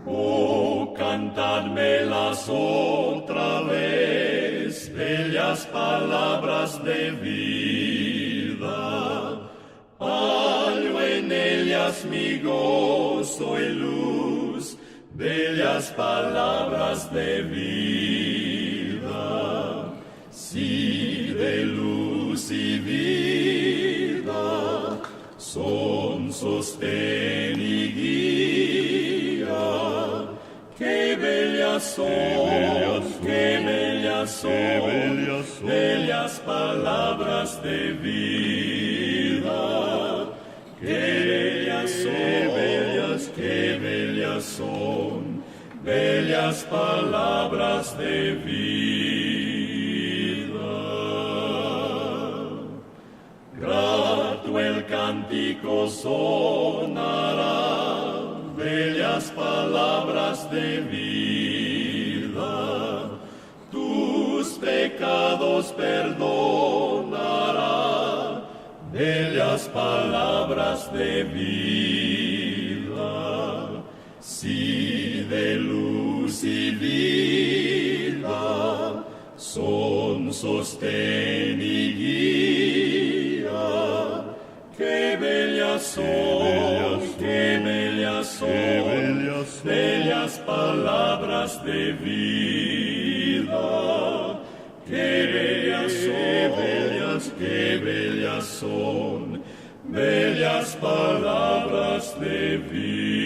Oh, cantadmelas otra vez, bellas palabras de vida. Hallo en ellas mi gozo y luz, bellas palabras de vida. Sí, de luz y vida, son sostén y guía. Qué bellas son, qué bellas son, bellas palabras de vida. Qué bellas son, bellas palabras de vida. Grato el cántico sonará, bellas palabras de vida. Tus pecados perdonará, bellas palabras de vida. Sí, de luz y vida, son sostén y guía. Qué bellas son, bellas palabras de vida. Qué bellas son, bellas palabras de vida.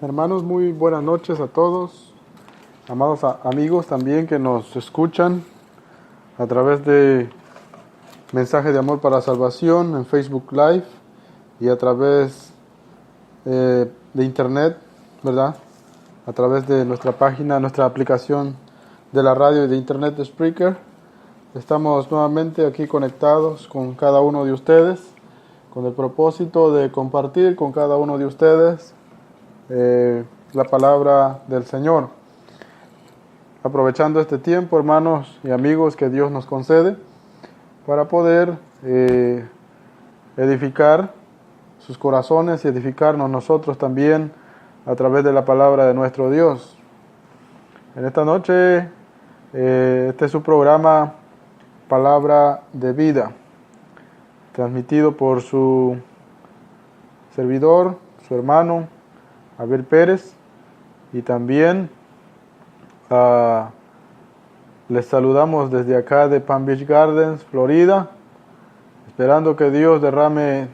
Hermanos, muy buenas noches a todos, amados amigos también que nos escuchan a través de Mensaje de Amor para Salvación en Facebook Live y a través de Internet, ¿verdad? A través de nuestra página, nuestra aplicación de la radio y de Internet de Spreaker. Estamos nuevamente aquí conectados con cada uno de ustedes, con el propósito de compartir con cada uno de ustedes la palabra del Señor. Aprovechando este tiempo, hermanos y amigos, que Dios nos concede para poder edificar sus corazones y edificarnos nosotros también a través de la palabra de nuestro Dios. En esta noche, este es su programa Palabra de Vida, transmitido por su servidor, su hermano Abel Pérez, y también les saludamos desde acá de Palm Beach Gardens, Florida, esperando que Dios derrame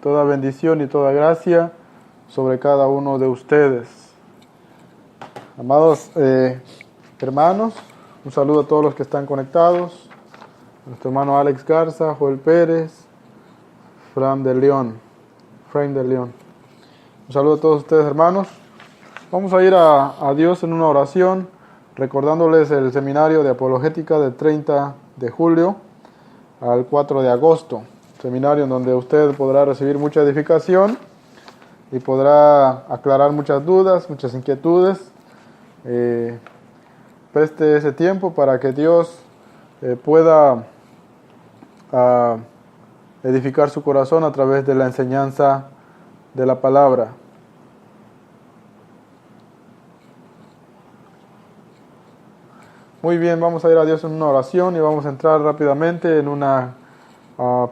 toda bendición y toda gracia sobre cada uno de ustedes. Amados hermanos, un saludo a todos los que están conectados, nuestro hermano Alex Garza, Joel Pérez, Fran de León. Un saludo a todos ustedes, hermanos. Vamos a ir a Dios en una oración, recordándoles el seminario de apologética del 30 de julio al 4 de agosto. Seminario en donde usted podrá recibir mucha edificación y podrá aclarar muchas dudas, muchas inquietudes. Preste ese tiempo para que Dios pueda edificar su corazón a través de la enseñanza de la palabra. Muy bien, vamos a ir a Dios en una oración y vamos a entrar rápidamente en una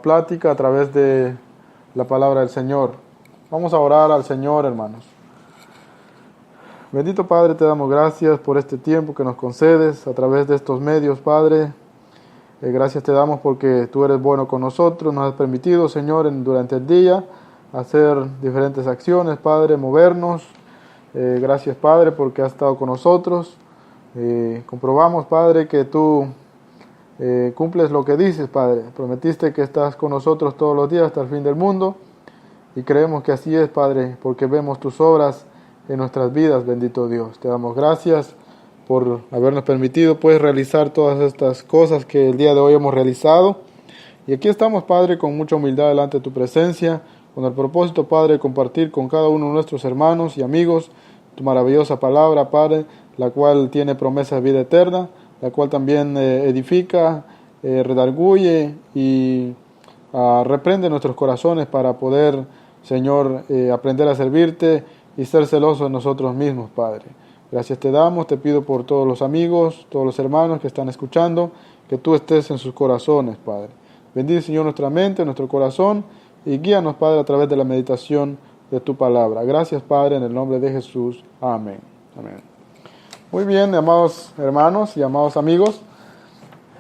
plática a través de la palabra del Señor. Vamos a orar al Señor, hermanos. Bendito Padre, te damos gracias por este tiempo que nos concedes a través de estos medios, Padre. Gracias te damos porque tú eres bueno con nosotros, nos has permitido, Señor, durante el día hacer diferentes acciones, Padre, movernos. Gracias, Padre, porque has estado con nosotros. Comprobamos, Padre, que tú cumples lo que dices, Padre. Prometiste que estás con nosotros todos los días hasta el fin del mundo, y creemos que así es, Padre, porque vemos tus obras en nuestras vidas, bendito Dios. Te damos gracias por habernos permitido, pues, realizar todas estas cosas que el día de hoy hemos realizado. Y aquí estamos, Padre, con mucha humildad delante de tu presencia, con el propósito, Padre, de compartir con cada uno de nuestros hermanos y amigos tu maravillosa palabra, Padre, la cual tiene promesa de vida eterna, la cual también edifica, redarguye y reprende nuestros corazones para poder, Señor, aprender a servirte y ser celosos de nosotros mismos, Padre. Gracias te damos, te pido por todos los amigos, todos los hermanos que están escuchando, que tú estés en sus corazones, Padre. Bendice, Señor, nuestra mente, nuestro corazón, y guíanos, Padre, a través de la meditación de tu palabra. Gracias, Padre, en el nombre de Jesús. Amén. Amén. Muy bien, amados hermanos y amados amigos.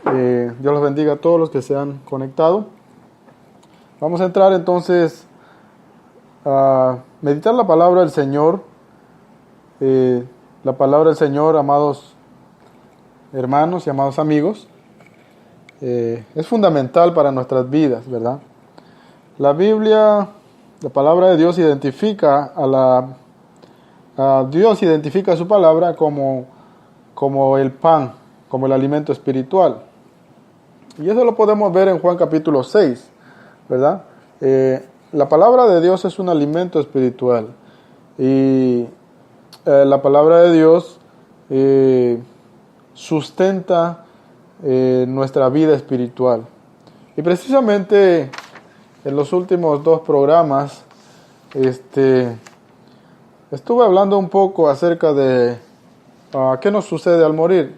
Dios los bendiga a todos los que se han conectado. Vamos a entrar entonces a meditar la palabra del Señor. La palabra del Señor, amados hermanos y amados amigos, es fundamental para nuestras vidas, ¿verdad? La Biblia, la palabra de Dios identifica Dios identifica su palabra como el pan, como el alimento espiritual. Y eso lo podemos ver en Juan capítulo 6, ¿verdad? La palabra de Dios es un alimento espiritual. Y la palabra de Dios sustenta nuestra vida espiritual. Y precisamente en los últimos 2 programas estuve hablando un poco acerca de qué nos sucede al morir.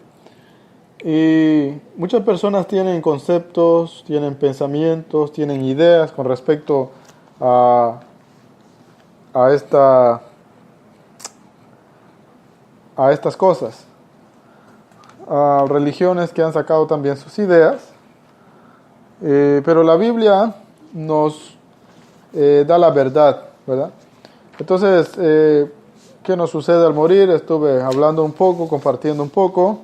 Y muchas personas tienen conceptos, tienen pensamientos, tienen ideas con respecto a estas cosas. Religiones que han sacado también sus ideas, pero la Biblia nos da la verdad, ¿verdad? Entonces, ¿qué nos sucede al morir? Estuve hablando un poco, compartiendo un poco,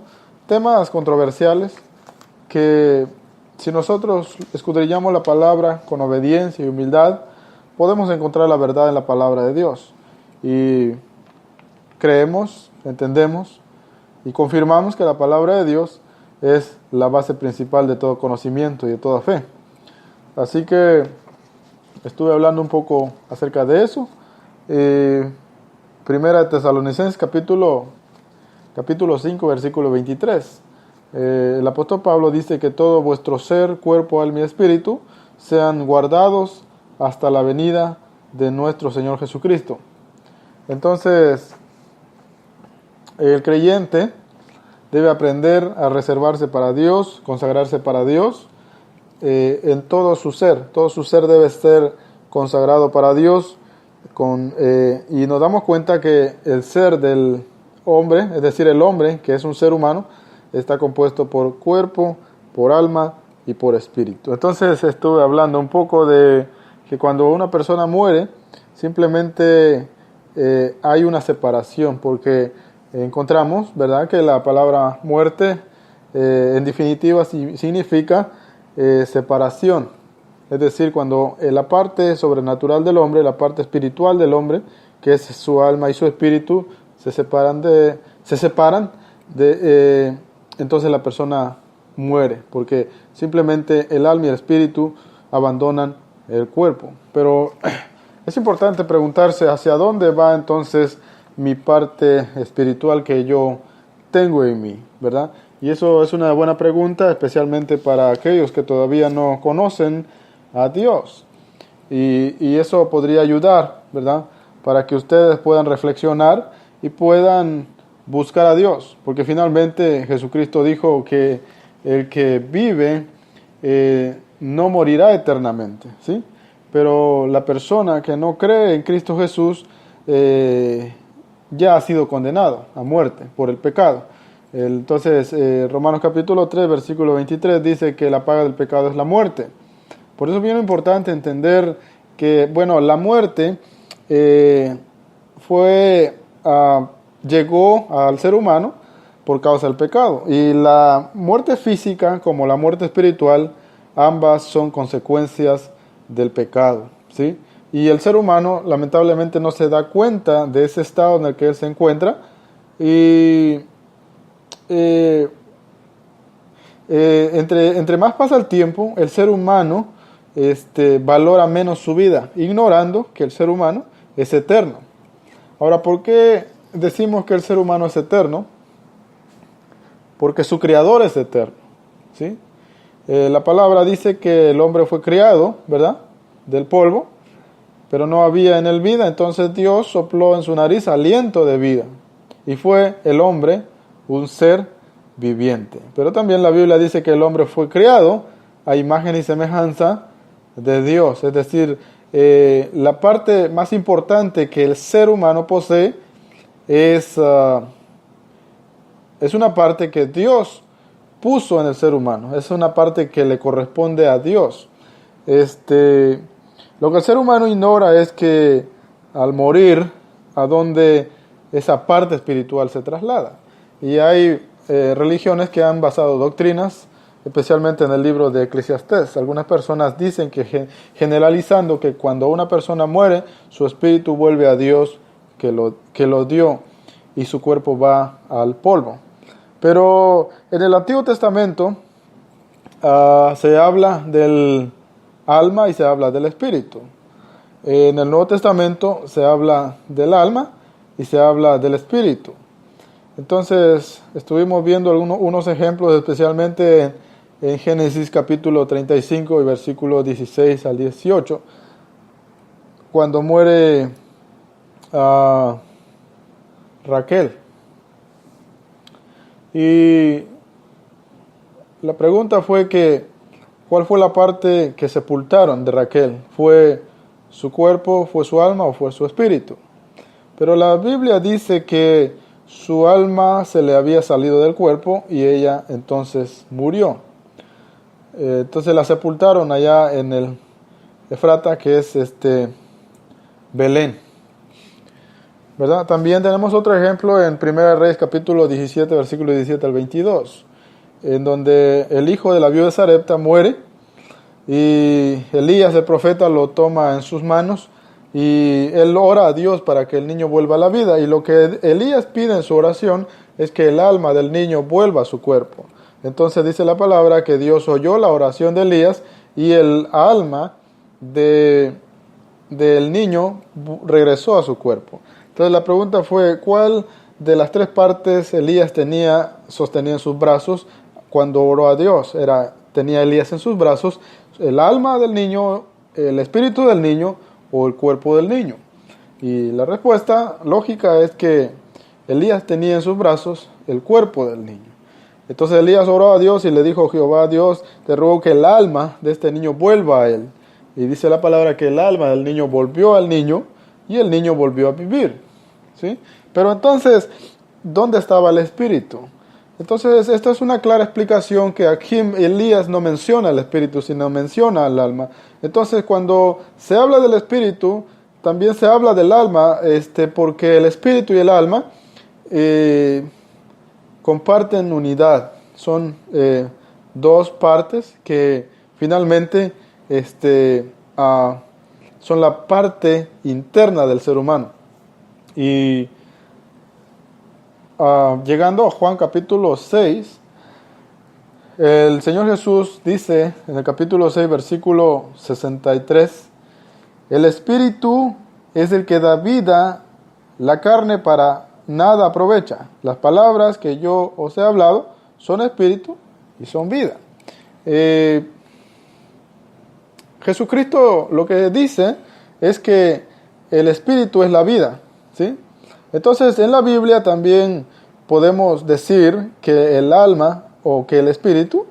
temas controversiales que si nosotros escudriñamos la palabra con obediencia y humildad, podemos encontrar la verdad en la palabra de Dios. Y creemos, entendemos y confirmamos que la palabra de Dios es la base principal de todo conocimiento y de toda fe. Así que estuve hablando un poco acerca de eso. Primera de Tesalonicenses capítulo 5, versículo 23. El apóstol Pablo dice que todo vuestro ser, cuerpo, alma y espíritu sean guardados hasta la venida de nuestro Señor Jesucristo. Entonces, el creyente debe aprender a reservarse para Dios, consagrarse para Dios en todo su ser. Todo su ser debe ser consagrado para Dios. Y nos damos cuenta que el ser del hombre, es decir, el hombre, que es un ser humano, está compuesto por cuerpo, por alma y por espíritu. Entonces estuve hablando un poco de que cuando una persona muere, simplemente hay una separación, porque encontramos, ¿verdad?, que la palabra muerte en definitiva significa separación. Es decir, cuando la parte sobrenatural del hombre, la parte espiritual del hombre, que es su alma y su espíritu, se separan, entonces la persona muere, porque simplemente el alma y el espíritu abandonan el cuerpo. Pero es importante preguntarse hacia dónde va entonces mi parte espiritual que yo tengo en mí, ¿verdad? Y eso es una buena pregunta, especialmente para aquellos que todavía no conocen a Dios. Y eso podría ayudar, ¿verdad?, para que ustedes puedan reflexionar y puedan buscar a Dios, porque finalmente Jesucristo dijo que el que vive no morirá eternamente, ¿sí? Pero la persona que no cree en Cristo Jesús ya ha sido condenado a muerte por el pecado. Entonces, Romanos capítulo 3, versículo 23 dice que la paga del pecado es la muerte. Por eso es bien importante entender que, bueno, la muerte llegó al ser humano por causa del pecado. Y la muerte física como la muerte espiritual, ambas son consecuencias del pecado, ¿sí? Y el ser humano lamentablemente no se da cuenta de ese estado en el que él se encuentra y entre más pasa el tiempo, el ser humano valora menos su vida, ignorando que el ser humano es eterno. Ahora, ¿por qué decimos que el ser humano es eterno? Porque su creador es eterno, ¿sí? La palabra dice que el hombre fue creado, ¿verdad?, del polvo, pero no había en él vida. Entonces Dios sopló en su nariz aliento de vida y fue el hombre un ser viviente. Pero también la Biblia dice que el hombre fue creado a imagen y semejanza de Dios. Es decir, la parte más importante que el ser humano posee es una parte que Dios puso en el ser humano. Es una parte que le corresponde a Dios. Lo que el ser humano ignora es que al morir, a donde esa parte espiritual se traslada. Y hay religiones que han basado doctrinas, especialmente en el libro de Eclesiastés. Algunas personas dicen que, generalizando, que cuando una persona muere, su espíritu vuelve a Dios que lo dio y su cuerpo va al polvo. Pero en el Antiguo Testamento se habla del alma y se habla del espíritu. En el Nuevo Testamento se habla del alma y se habla del espíritu. Entonces estuvimos viendo unos ejemplos, especialmente en Génesis capítulo 35 y versículos 16 al 18, cuando muere Raquel. Y la pregunta fue ¿cuál fue la parte que sepultaron de Raquel? ¿Fue su cuerpo, fue su alma o fue su espíritu? Pero la Biblia dice que su alma se le había salido del cuerpo y ella entonces murió. Entonces la sepultaron allá en el Efrata, que es Belén, ¿verdad? También tenemos otro ejemplo en 1 Reyes capítulo 17, versículo 17 al 22, en donde el hijo de la viuda de Sarepta muere y Elías el profeta lo toma en sus manos y él ora a Dios para que el niño vuelva a la vida, y lo que Elías pide en su oración es que el alma del niño vuelva a su cuerpo. Entonces dice la palabra que Dios oyó la oración de Elías y el alma del niño regresó a su cuerpo. Entonces la pregunta fue, ¿cuál de las tres partes Elías sostenía en sus brazos cuando oró a Dios? Tenía Elías en sus brazos el alma del niño, el espíritu del niño o el cuerpo del niño. Y la respuesta lógica es que Elías tenía en sus brazos el cuerpo del niño. Entonces Elías oró a Dios y le dijo: Jehová Dios, te ruego que el alma de este niño vuelva a él. Y dice la palabra que el alma del niño volvió al niño y el niño volvió a vivir, ¿sí? Pero entonces, ¿dónde estaba el espíritu? Entonces, esta es una clara explicación que aquí Elías no menciona al espíritu, sino menciona al alma. Entonces, cuando se habla del espíritu, también se habla del alma, porque el espíritu y el alma comparten unidad. Son dos partes que finalmente son la parte interna del ser humano. Y llegando a Juan capítulo 6, el Señor Jesús dice en el capítulo 6, versículo 63, el espíritu es el que da vida, la carne para nada aprovecha. Las palabras que yo os he hablado son espíritu y son vida. Jesucristo lo que dice es que el espíritu es la vida, ¿sí? Entonces, en la Biblia también podemos decir que el alma o que el espíritu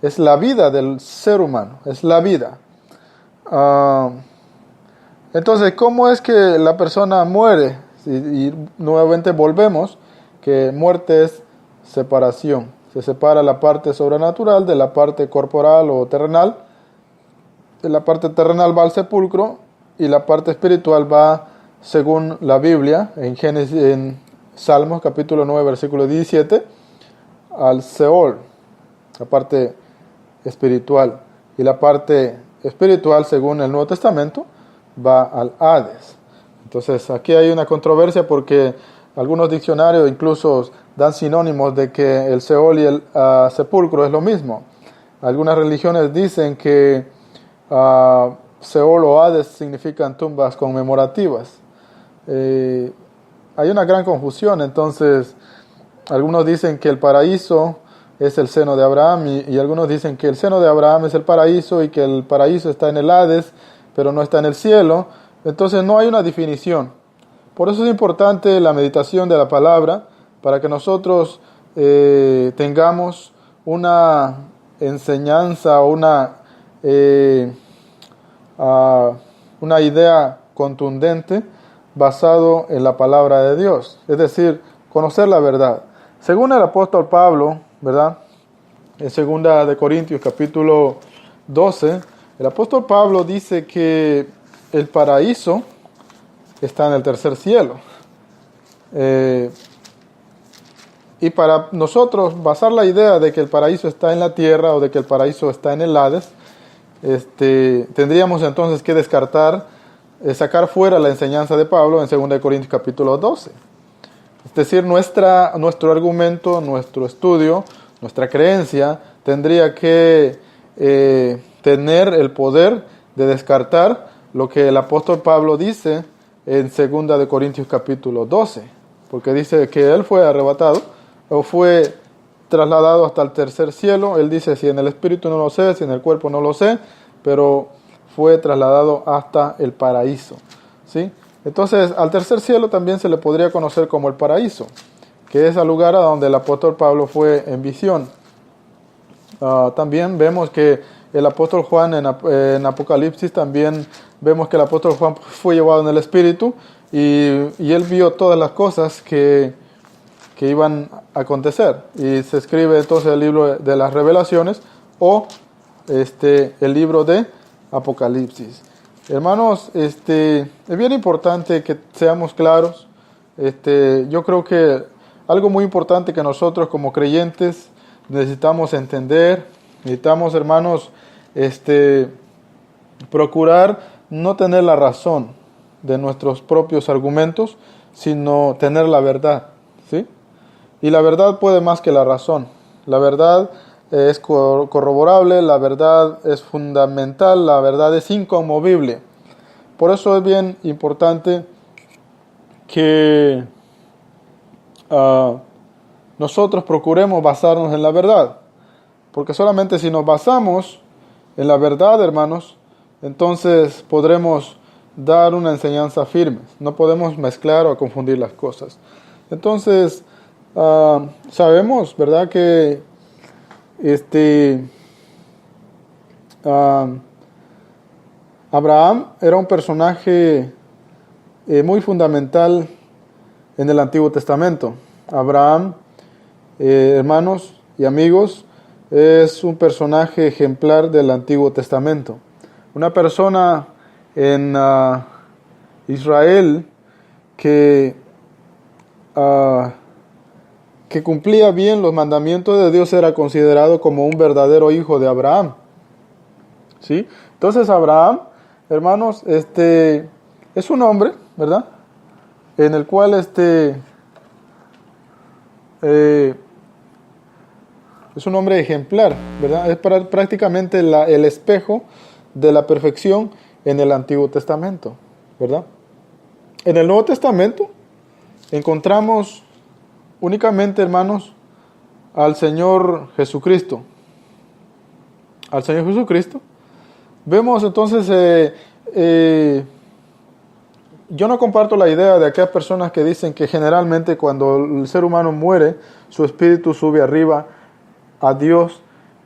es la vida del ser humano, es la vida. Entonces, ¿cómo es que la persona muere? Y nuevamente volvemos que muerte es separación. Se separa la parte sobrenatural de la parte corporal o terrenal. La parte terrenal va al sepulcro y la parte espiritual va, según la Biblia, en Salmos capítulo 9, versículo 17, al Seol, la parte espiritual. Y la parte espiritual, según el Nuevo Testamento, va al Hades. Entonces aquí hay una controversia porque algunos diccionarios incluso dan sinónimos de que el Seol y el sepulcro es lo mismo. Algunas religiones dicen que Seol o Hades significan tumbas conmemorativas. Hay una gran confusión. Entonces algunos dicen que el paraíso es el seno de Abraham y algunos dicen que el seno de Abraham es el paraíso y que el paraíso está en el Hades, pero no está en el cielo. Entonces no hay una definición. Por eso es importante la meditación de la palabra, para que nosotros tengamos una enseñanza, una idea contundente basado en la palabra de Dios. Es decir, conocer la verdad. Según el apóstol Pablo, ¿verdad? En 2 de Corintios capítulo 12, el apóstol Pablo dice que el paraíso está en el tercer cielo. Y para nosotros basar la idea de que el paraíso está en la tierra o de que el paraíso está en el Hades, tendríamos entonces que descartar, sacar fuera la enseñanza de Pablo en 2 de Corintios capítulo 12. Es decir, nuestro argumento, nuestro estudio, nuestra creencia tendría que tener el poder de descartar lo que el apóstol Pablo dice en 2 de Corintios capítulo 12, porque dice que él fue arrebatado o fue trasladado hasta el tercer cielo. Él dice, si en el espíritu no lo sé, si en el cuerpo no lo sé, pero fue trasladado hasta el paraíso, ¿sí? Entonces, al tercer cielo también se le podría conocer como el paraíso, que es el lugar a donde el apóstol Pablo fue en visión. También vemos que el apóstol Juan en Apocalipsis, también vemos que el apóstol Juan fue llevado en el Espíritu y él vio todas las cosas que iban a acontecer. Y se escribe entonces el libro de las Revelaciones o el libro de Apocalipsis. Hermanos, es bien importante que seamos claros. Yo creo que algo muy importante que nosotros como creyentes necesitamos entender, necesitamos, hermanos, procurar no tener la razón de nuestros propios argumentos, sino tener la verdad, ¿sí? Y la verdad puede más que la razón. La verdad es corroborable, la verdad es fundamental, la verdad es inconmovible. Por eso es bien importante que nosotros procuremos basarnos en la verdad, porque solamente si nos basamos en la verdad, hermanos, entonces podremos dar una enseñanza firme. No podemos mezclar o confundir las cosas. Entonces, sabemos, ¿verdad?, que Abraham era un personaje muy fundamental en el Antiguo Testamento. Abraham, hermanos y amigos, es un personaje ejemplar del Antiguo Testamento. Una persona en Israel que cumplía bien los mandamientos de Dios era considerado como un verdadero hijo de Abraham, ¿sí? Entonces Abraham, hermanos, es un hombre, ¿verdad?, en el cual es un hombre ejemplar, ¿verdad? Es prácticamente el espejo de la perfección en el Antiguo Testamento, ¿verdad? En el Nuevo Testamento encontramos únicamente, hermanos, al Señor Jesucristo. Al Señor Jesucristo. Vemos entonces, yo no comparto la idea de aquellas personas que dicen que generalmente cuando el ser humano muere, su espíritu sube arriba a Dios,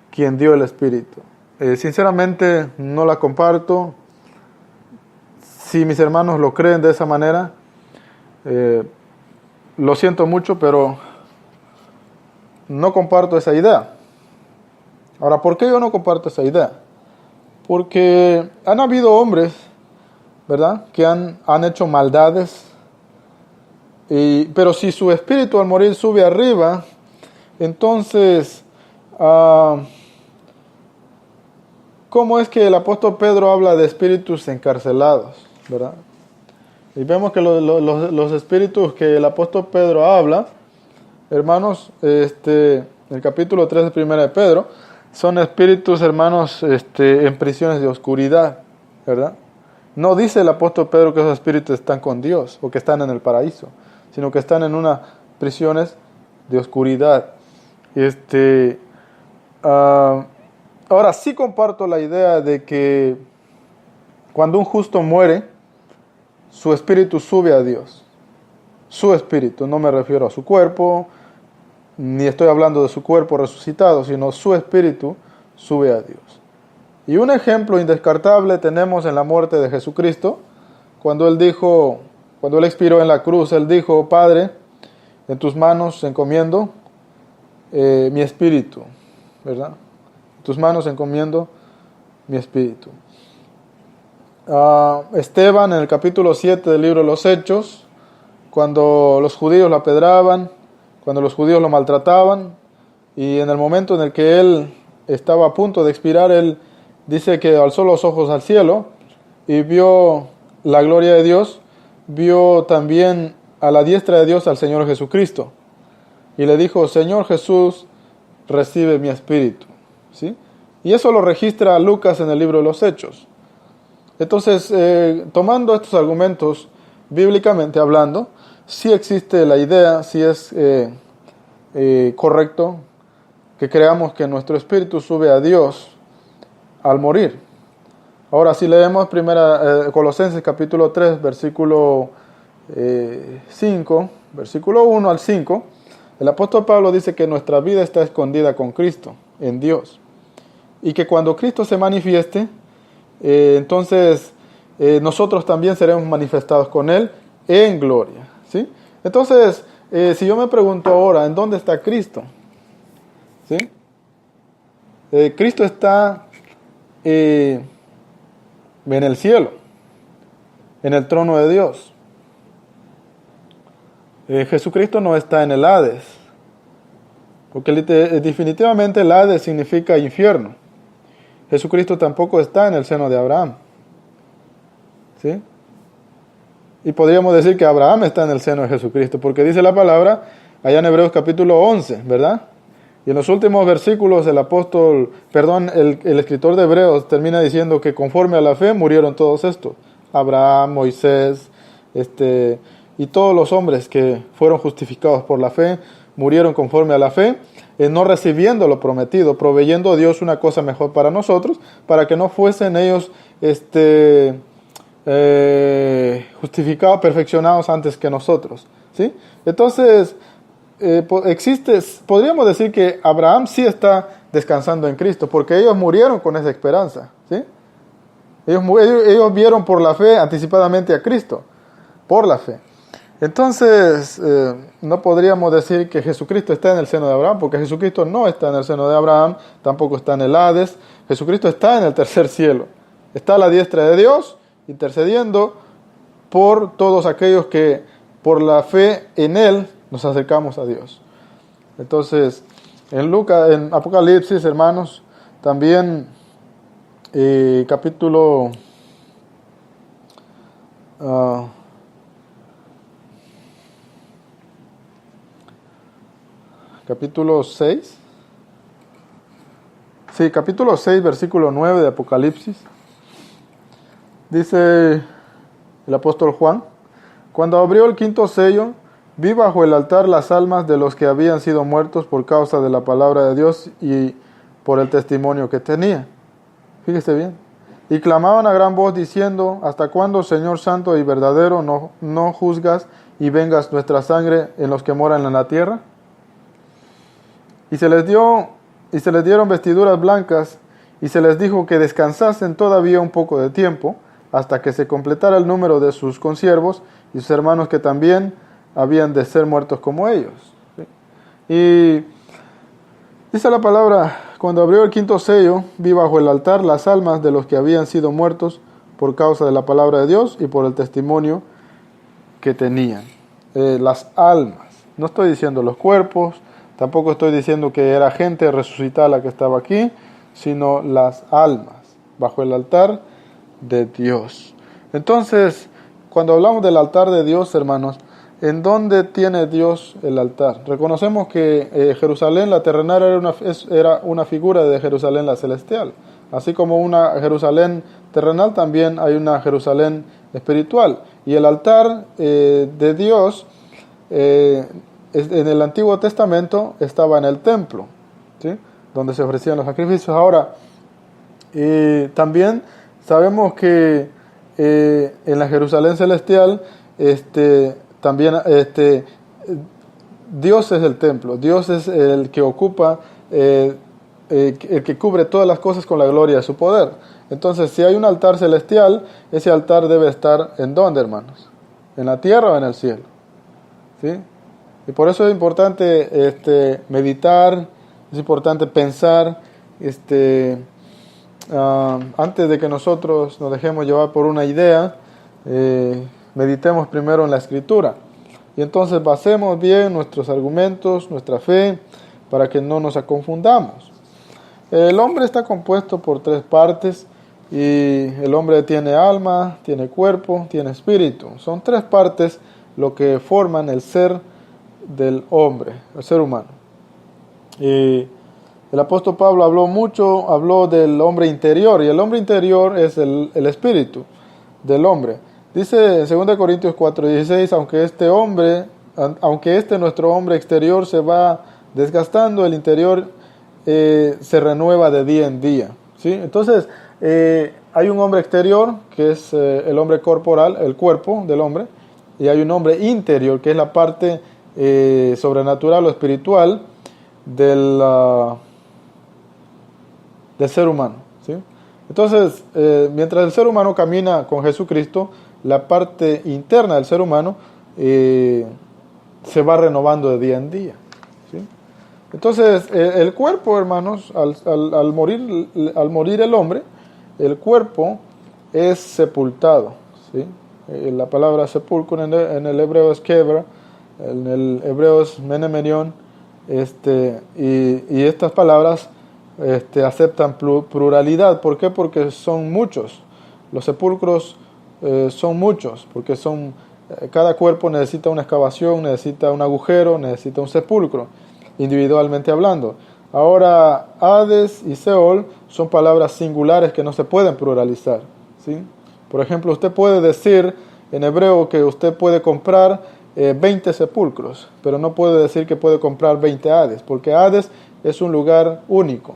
quien dio el espíritu. Sinceramente no la comparto. Si mis hermanos lo creen de esa manera, lo siento mucho, pero no comparto esa idea. Ahora, ¿por qué yo no comparto esa idea? Porque han habido hombres, ¿verdad?, que han hecho maldades, pero si su espíritu al morir sube arriba, Entonces, ¿cómo es que el apóstol Pedro habla de espíritus encarcelados, verdad? Y vemos que los espíritus que el apóstol Pedro habla, hermanos, el capítulo 3 de Primera de Pedro, son espíritus, hermanos, en prisiones de oscuridad, ¿verdad? No dice el apóstol Pedro que esos espíritus están con Dios o que están en el paraíso, sino que están en unas prisiones de oscuridad. Ahora sí comparto la idea de que cuando un justo muere, su espíritu sube a Dios. Su espíritu, no me refiero a su cuerpo, ni estoy hablando de su cuerpo resucitado, sino su espíritu sube a Dios. Y un ejemplo indescartable tenemos en la muerte de Jesucristo, cuando Él expiró en la cruz, Él dijo: Padre, en tus manos encomiendo mi espíritu, ¿verdad? En tus manos encomiendo mi espíritu. Esteban, en el capítulo 7 del libro de los Hechos, cuando los judíos lo apedraban, cuando los judíos lo maltrataban, y en el momento en el que él estaba a punto de expirar, él dice que alzó los ojos al cielo y vio la gloria de Dios, vio también a la diestra de Dios al Señor Jesucristo, y le dijo: Señor Jesús, recibe mi espíritu, ¿sí? Y eso lo registra Lucas en el libro de los Hechos. Entonces, tomando estos argumentos, bíblicamente hablando, sí existe la idea, sí es correcto que creamos que nuestro espíritu sube a Dios al morir. Ahora, si leemos Colosenses capítulo 3, versículo 5, versículo 1 al 5, el apóstol Pablo dice que nuestra vida está escondida con Cristo, en Dios, y que cuando Cristo se manifieste, entonces nosotros también seremos manifestados con Él en gloria, ¿sí? Entonces, si yo me pregunto ahora, ¿en dónde está Cristo? ¿Sí? Cristo está en el cielo, en el trono de Dios. Jesucristo no está en el Hades, porque definitivamente el Hades significa infierno. Jesucristo tampoco está en el seno de Abraham, ¿sí? Y podríamos decir que Abraham está en el seno de Jesucristo, porque dice la palabra allá en Hebreos capítulo 11, ¿verdad? Y en los últimos versículos el escritor de Hebreos termina diciendo que conforme a la fe murieron todos estos: Abraham, Moisés, y todos los hombres que fueron justificados por la fe murieron conforme a la fe, no recibiendo lo prometido, proveyendo Dios una cosa mejor para nosotros, para que no fuesen ellos justificados, perfeccionados antes que nosotros, ¿sí? Entonces, podríamos decir que Abraham sí está descansando en Cristo, porque ellos murieron con esa esperanza, ¿sí? Ellos vieron por la fe anticipadamente a Cristo, por la fe. Entonces, no podríamos decir que Jesucristo está en el seno de Abraham, porque Jesucristo no está en el seno de Abraham, tampoco está en el Hades. Jesucristo está en el tercer cielo, está a la diestra de Dios, intercediendo por todos aquellos que por la fe en Él nos acercamos a Dios. Entonces, en Apocalipsis, hermanos, también capítulo 6. Sí, capítulo 6, versículo 9 de Apocalipsis. Dice el apóstol Juan: cuando abrió el quinto sello, vi bajo el altar las almas de los que habían sido muertos por causa de la palabra de Dios y por el testimonio que tenía. Fíjese bien. Y clamaban a gran voz diciendo: ¿hasta cuándo, Señor santo y verdadero, no juzgas y vengas nuestra sangre en los que moran en la tierra? Y se les dieron vestiduras blancas, y se les dijo que descansasen todavía un poco de tiempo, hasta que se completara el número de sus consiervos y sus hermanos que también habían de ser muertos como ellos. ¿Sí? Y dice la palabra: cuando abrió el quinto sello, vi bajo el altar las almas de los que habían sido muertos por causa de la palabra de Dios y por el testimonio que tenían. Las almas, no estoy diciendo los cuerpos, Tampoco estoy diciendo que era gente resucitada la que estaba aquí, sino las almas bajo el altar de Dios. Entonces, cuando hablamos del altar de Dios, hermanos, ¿en dónde tiene Dios el altar? Reconocemos que Jerusalén, la terrenal, era una figura de Jerusalén, la celestial. Así como una Jerusalén terrenal, también hay una Jerusalén espiritual. Y el altar de Dios en el Antiguo Testamento estaba en el templo, ¿sí? Donde se ofrecían los sacrificios. Ahora, también sabemos que en la Jerusalén celestial también Dios es el templo, Dios es el que ocupa, el que cubre todas las cosas con la gloria de su poder. Entonces, si hay un altar celestial, ese altar debe estar ¿en dónde, hermanos? ¿En la tierra o en el cielo? ¿Sí? Y por eso es importante meditar, es importante pensar, antes de que nosotros nos dejemos llevar por una idea, meditemos primero en la Escritura. Y entonces basemos bien nuestros argumentos, nuestra fe, para que no nos confundamos. El hombre está compuesto por 3 partes, y el hombre tiene alma, tiene cuerpo, tiene espíritu. Son 3 partes lo que forman el ser del hombre, el ser humano. Y el apóstol Pablo habló del hombre interior, y el hombre interior es el espíritu del hombre. Dice en 2 Corintios 4:16, aunque nuestro hombre exterior se va desgastando, el interior se renueva de día en día, ¿sí? Entonces, hay un hombre exterior, que es el hombre corporal, el cuerpo del hombre, y hay un hombre interior, que es la parte sobrenatural o espiritual del ser humano, ¿sí? Entonces, mientras el ser humano camina con Jesucristo, la parte interna del ser humano se va renovando de día en día, ¿sí? Entonces, el cuerpo, hermanos, al morir el hombre, el cuerpo es sepultado, ¿sí? La palabra sepulcro en el hebreo es kever, en el hebreo es menemenion, y estas palabras aceptan pluralidad. ¿Por qué? Porque son muchos. Los sepulcros son muchos, porque cada cuerpo necesita una excavación, necesita un agujero, necesita un sepulcro, individualmente hablando. Ahora, Hades y Seol son palabras singulares que no se pueden pluralizar, ¿sí? Por ejemplo, usted puede decir en hebreo que usted puede comprar 20 sepulcros, pero no puede decir que puede comprar 20 Hades, porque Hades es un lugar único,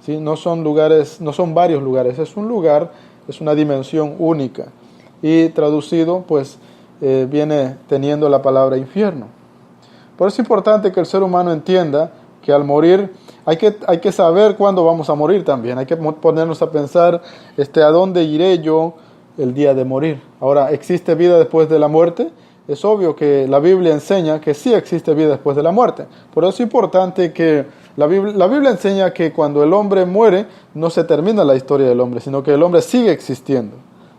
¿sí? No son varios lugares, es un lugar, es una dimensión única. Y traducido, pues, viene teniendo la palabra infierno. Por eso es importante que el ser humano entienda que al morir hay que saber cuándo vamos a morir también. Hay que ponernos a pensar, ¿a dónde iré yo el día de morir? Ahora, ¿existe vida después de la muerte? Es obvio que la Biblia enseña que sí existe vida después de la muerte. Por eso es importante que la Biblia enseña que cuando el hombre muere, no se termina la historia del hombre, sino que el hombre sigue existiendo,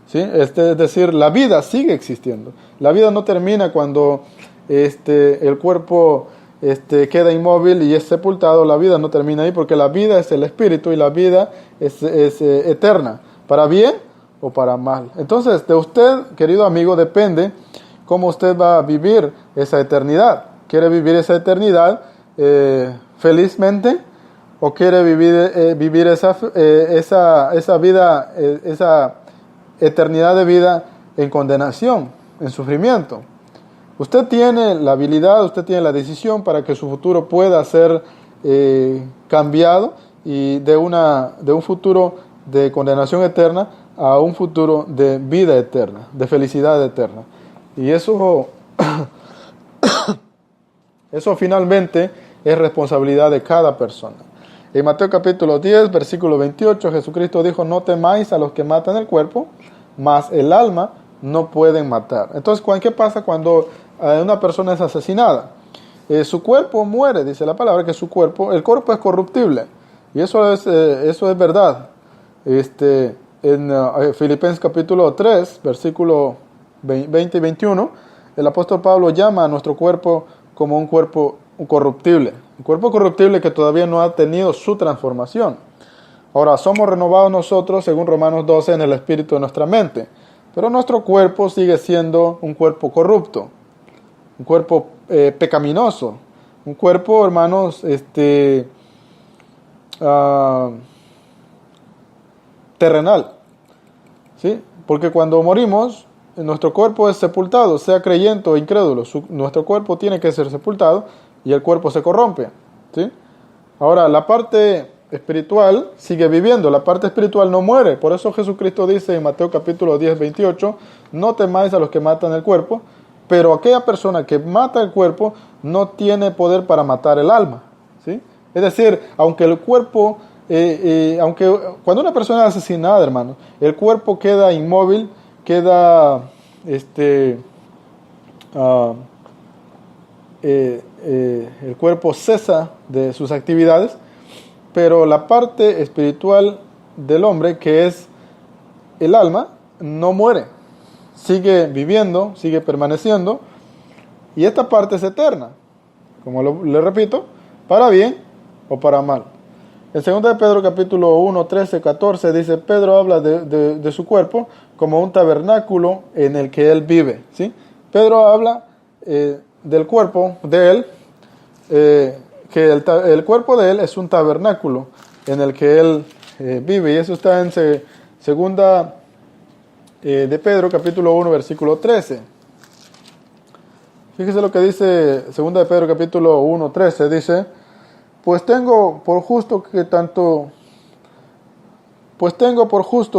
¿sí? Es decir, la vida sigue existiendo. La vida no termina cuando el cuerpo queda inmóvil y es sepultado. La vida no termina ahí, porque la vida es el espíritu y la vida es eterna, para bien o para mal. Entonces, de usted, querido amigo, depende cómo usted va a vivir esa eternidad. ¿Quiere vivir esa eternidad felizmente, o quiere vivir esa vida, esa eternidad de vida en condenación, en sufrimiento? Usted tiene la habilidad, usted tiene la decisión para que su futuro pueda ser cambiado, y de un futuro de condenación eterna a un futuro de vida eterna, de felicidad eterna. Y eso finalmente es responsabilidad de cada persona. En Mateo capítulo 10, versículo 28, Jesucristo dijo: no temáis a los que matan el cuerpo, mas el alma no pueden matar. Entonces, ¿qué pasa cuando una persona es asesinada? Su cuerpo muere, dice la palabra, que el cuerpo es corruptible. Y eso es verdad. En Filipenses capítulo 3, versículo 20 y 21, el apóstol Pablo llama a nuestro cuerpo como un cuerpo corruptible. Un cuerpo corruptible que todavía no ha tenido su transformación. Ahora, somos renovados nosotros, según Romanos 12, en el espíritu de nuestra mente. Pero nuestro cuerpo sigue siendo un cuerpo corrupto, un cuerpo pecaminoso, un cuerpo, hermanos, terrenal. ¿Sí? Porque cuando morimos, nuestro cuerpo es sepultado, sea creyente o incrédulo. Nuestro cuerpo tiene que ser sepultado y el cuerpo se corrompe. ¿Sí? Ahora, la parte espiritual sigue viviendo, la parte espiritual no muere. Por eso Jesucristo dice en Mateo capítulo 10, 28, no temáis a los que matan el cuerpo, pero aquella persona que mata el cuerpo no tiene poder para matar el alma. ¿Sí? Es decir, aunque el cuerpo, aunque cuando una persona es asesinada, hermanos, el cuerpo queda inmóvil, queda el cuerpo cesa de sus actividades, pero la parte espiritual del hombre, que es el alma, no muere, sigue viviendo, sigue permaneciendo, y esta parte es eterna, como le repito, para bien o para mal. En 2 de Pedro capítulo 1, 13, 14 dice, Pedro habla de su cuerpo como un tabernáculo en el que él vive. ¿Sí? Pedro habla del cuerpo de él, que el cuerpo de él es un tabernáculo en el que él vive, y eso está en segunda de Pedro capítulo 1 versículo 13. Fíjese lo que dice segunda de Pedro capítulo 1, 13, dice, pues tengo por justo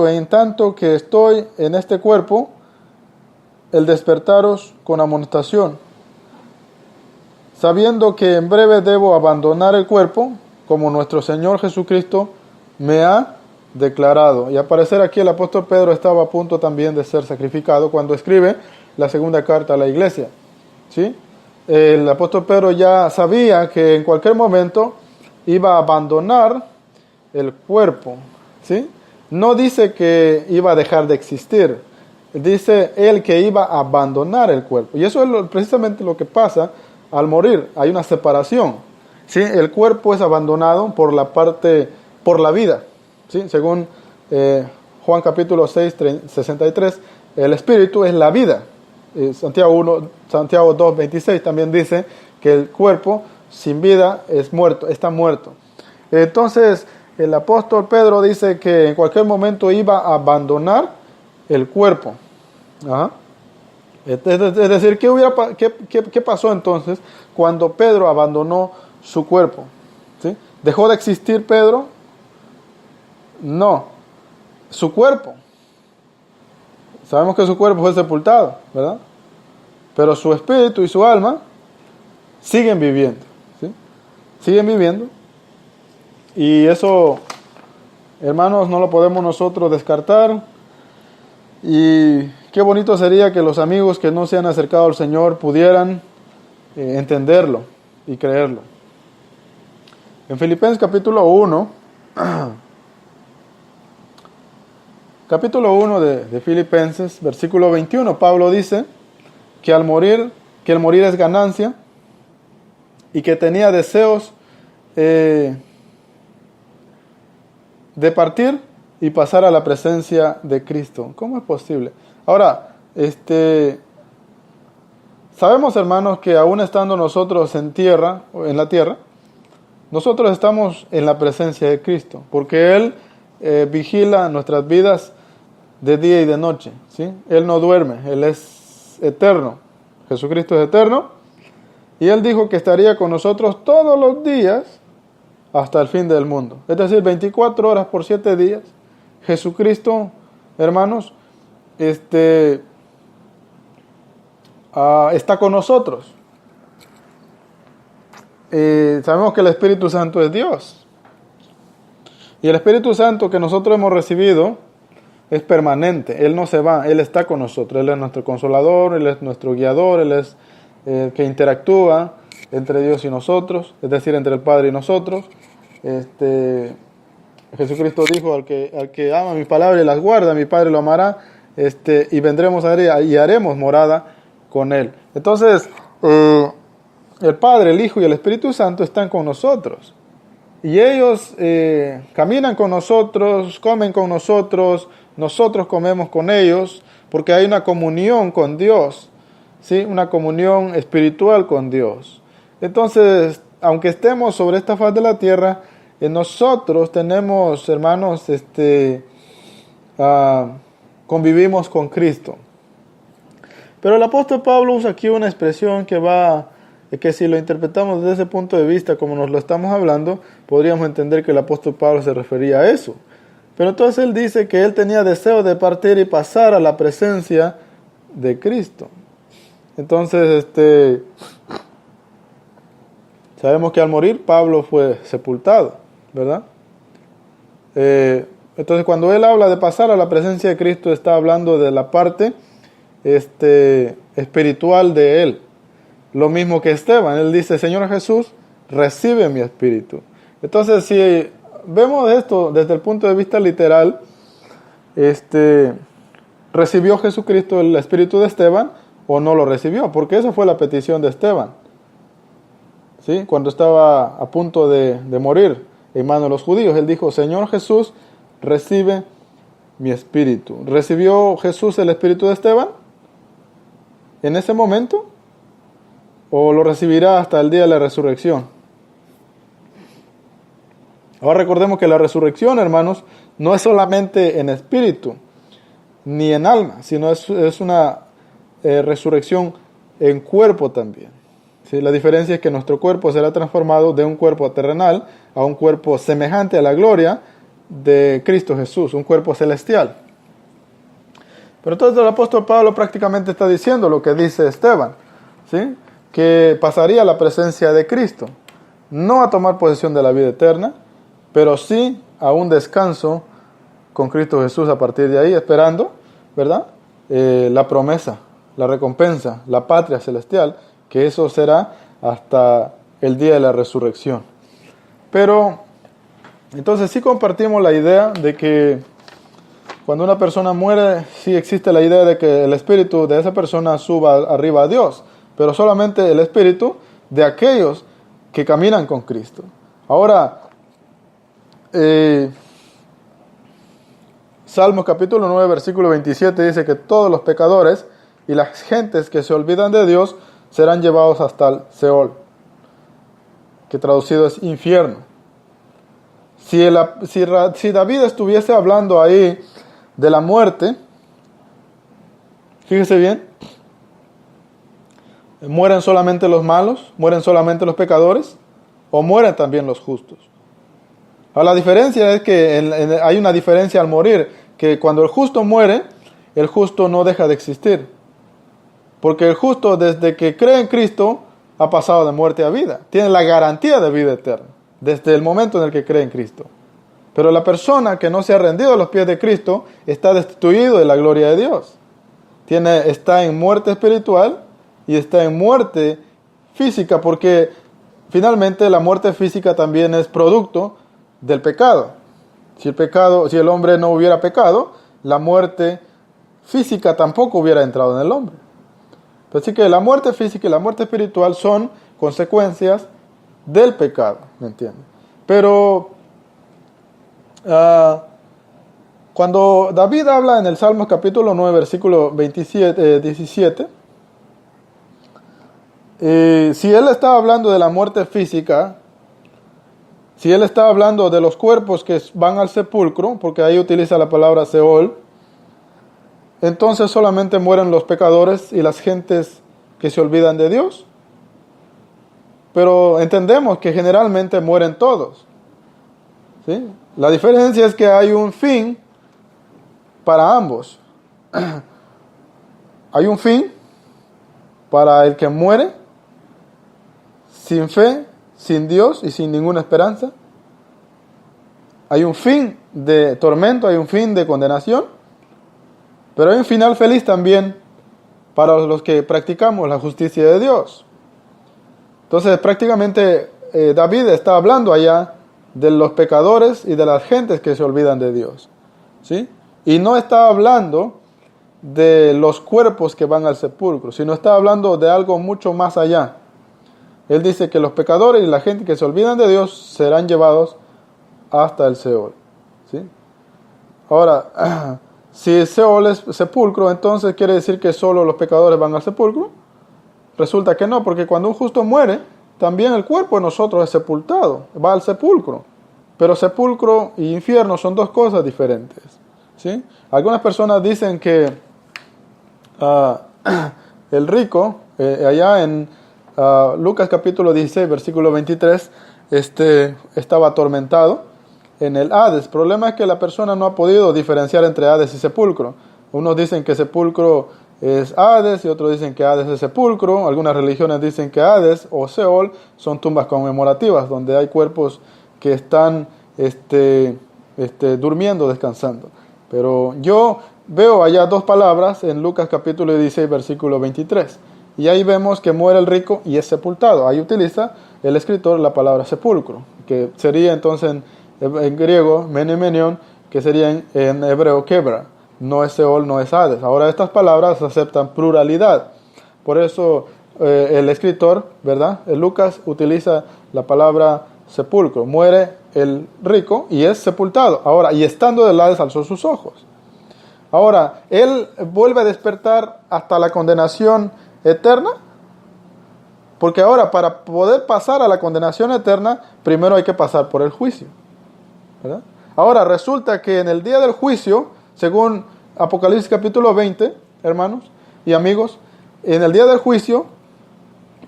en tanto que estoy en este cuerpo, el despertaros con amonestación, sabiendo que en breve debo abandonar el cuerpo, como nuestro Señor Jesucristo me ha declarado. Y al parecer aquí el apóstol Pedro estaba a punto también de ser sacrificado cuando escribe la segunda carta a la iglesia. ¿Sí? El apóstol Pedro ya sabía que en cualquier momento iba a abandonar el cuerpo. ¿Sí? No dice que iba a dejar de existir, dice él que iba a abandonar el cuerpo. Y eso es precisamente lo que pasa al morir. Hay una separación. ¿Sí? El cuerpo es abandonado por la vida. ¿Sí? Según Juan capítulo 6, 63, el espíritu es la vida. Santiago 2, 26 también dice que el cuerpo sin vida es muerto, está muerto. Entonces, el apóstol Pedro dice que en cualquier momento iba a abandonar el cuerpo. Ajá. Es decir, ¿qué pasó entonces cuando Pedro abandonó su cuerpo? ¿Sí? ¿Dejó de existir Pedro? No. Su cuerpo. Sabemos que su cuerpo fue sepultado, ¿verdad? Pero su espíritu y su alma siguen viviendo. ¿Sí? Siguen viviendo. Y eso, hermanos, no lo podemos nosotros descartar. Y qué bonito sería que los amigos que no se han acercado al Señor pudieran entenderlo y creerlo. En Filipenses capítulo 1, capítulo 1 de Filipenses, versículo 21, Pablo dice que el morir es ganancia y que tenía deseos de partir y pasar a la presencia de Cristo. ¿Cómo es posible? Ahora, sabemos, hermanos, que aún estando nosotros en la tierra, nosotros estamos en la presencia de Cristo, porque Él vigila nuestras vidas de día y de noche. ¿Sí? Él no duerme, Él es eterno. Jesucristo es eterno, y Él dijo que estaría con nosotros todos los días hasta el fin del mundo. Es decir, 24 horas por 7 días. Jesucristo, hermanos, está con nosotros. Sabemos que el Espíritu Santo es Dios. Y el Espíritu Santo que nosotros hemos recibido es permanente. Él no se va, Él está con nosotros. Él es nuestro consolador, Él es nuestro guiador, Él es el que interactúa entre Dios y nosotros, es decir, entre el Padre y nosotros. Jesucristo dijo, al que ama mi palabra y las guarda, mi Padre lo amará, y vendremos a él y haremos morada con él. Entonces, el Padre, el Hijo y el Espíritu Santo están con nosotros. Y ellos caminan con nosotros, comen con nosotros, nosotros comemos con ellos, porque hay una comunión con Dios, ¿sí? Una comunión espiritual con Dios. Entonces, aunque estemos sobre esta faz de la tierra, nosotros tenemos, hermanos, convivimos con Cristo. Pero el apóstol Pablo usa aquí una expresión que si lo interpretamos desde ese punto de vista, como nos lo estamos hablando, podríamos entender que el apóstol Pablo se refería a eso. Pero entonces él dice que él tenía deseo de partir y pasar a la presencia de Cristo. Entonces, sabemos que al morir Pablo fue sepultado, ¿verdad? Entonces cuando él habla de pasar a la presencia de Cristo, está hablando de la parte espiritual de él. Lo mismo que Esteban, él dice: Señor Jesús, recibe mi espíritu. Entonces, si vemos esto desde el punto de vista literal, ¿recibió Jesucristo el espíritu de Esteban o no lo recibió? Porque esa fue la petición de Esteban, ¿sí? Cuando estaba a punto de morir en manos de los judíos, él dijo: Señor Jesús, recibe mi espíritu. ¿Recibió Jesús el espíritu de Esteban en ese momento? ¿O lo recibirá hasta el día de la resurrección? Ahora recordemos que la resurrección, hermanos, no es solamente en espíritu ni en alma, sino es una resurrección en cuerpo también. ¿Sí? La diferencia es que nuestro cuerpo será transformado de un cuerpo terrenal a un cuerpo semejante a la gloria de Cristo Jesús, un cuerpo celestial. Pero entonces el apóstol Pablo prácticamente está diciendo lo que dice Esteban, ¿sí? Que pasaría a la presencia de Cristo, no a tomar posesión de la vida eterna, pero sí a un descanso con Cristo Jesús a partir de ahí, esperando, ¿verdad? La promesa, la recompensa, la patria celestial, que eso será hasta el día de la resurrección. Pero, entonces sí compartimos la idea de que cuando una persona muere, sí existe la idea de que el espíritu de esa persona suba arriba a Dios, pero solamente el espíritu de aquellos que caminan con Cristo. Ahora, Salmos capítulo 9, versículo 27 dice que todos los pecadores y las gentes que se olvidan de Dios serán llevados hasta el Seol, que traducido es infierno. Si David estuviese hablando ahí de la muerte, fíjese bien, ¿mueren solamente los malos? ¿Mueren solamente los pecadores? ¿O mueren también los justos? Ahora, la diferencia es que hay una diferencia al morir, que cuando el justo muere, el justo no deja de existir. Porque el justo, desde que cree en Cristo, ha pasado de muerte a vida. Tiene la garantía de vida eterna, desde el momento en el que cree en Cristo. Pero la persona que no se ha rendido a los pies de Cristo está destituido de la gloria de Dios. Está en muerte espiritual y está en muerte física, porque finalmente la muerte física también es producto del pecado. Si el hombre no hubiera pecado, la muerte física tampoco hubiera entrado en el hombre. Así que la muerte física y la muerte espiritual son consecuencias del pecado, ¿me entienden? Pero cuando David habla en el Salmos capítulo 9, versículo 17, si él está hablando de la muerte física, si él está hablando de los cuerpos que van al sepulcro, porque ahí utiliza la palabra Seol, entonces solamente mueren los pecadores y las gentes que se olvidan de Dios. Pero entendemos que generalmente mueren todos, ¿sí? La diferencia es que hay un fin para ambos. Hay un fin para el que muere sin fe, sin Dios y sin ninguna esperanza. Hay un fin de tormento, hay un fin de condenación, pero hay un final feliz también para los que practicamos la justicia de Dios. Entonces prácticamente David está hablando allá de los pecadores y de las gentes que se olvidan de Dios, ¿sí? Y no está hablando de los cuerpos que van al sepulcro, sino está hablando de algo mucho más allá. Él dice que los pecadores y la gente que se olvidan de Dios serán llevados hasta el Seol, ¿sí? Ahora, si el Seol es sepulcro, entonces quiere decir que solo los pecadores van al sepulcro. Resulta que no, porque cuando un justo muere, también el cuerpo de nosotros es sepultado, va al sepulcro. Pero sepulcro y infierno son dos cosas diferentes, ¿sí? Algunas personas dicen que el rico, allá en Lucas capítulo 16, versículo 23, estaba atormentado en el Hades. El problema es que la persona no ha podido diferenciar entre Hades y sepulcro. Unos dicen que sepulcro es Hades y otros dicen que Hades es sepulcro. Algunas religiones dicen que Hades o Seol son tumbas conmemorativas, donde hay cuerpos que están durmiendo, descansando. Pero yo veo allá dos palabras en Lucas capítulo 16, versículo 23. Y ahí vemos que muere el rico y es sepultado. Ahí utiliza el escritor la palabra sepulcro, que sería entonces en griego menemenion, que sería en hebreo kebra. No es Seol, no es Hades. Ahora estas palabras aceptan pluralidad. Por eso el escritor, ¿verdad? Lucas utiliza la palabra sepulcro. Muere el rico y es sepultado. Ahora, y estando del Hades alzó sus ojos. Ahora, él vuelve a despertar hasta la condenación eterna. Porque ahora, para poder pasar a la condenación eterna, primero hay que pasar por el juicio, ¿verdad? Ahora, resulta que en el día del juicio, según Apocalipsis capítulo 20, hermanos y amigos, en el día del juicio,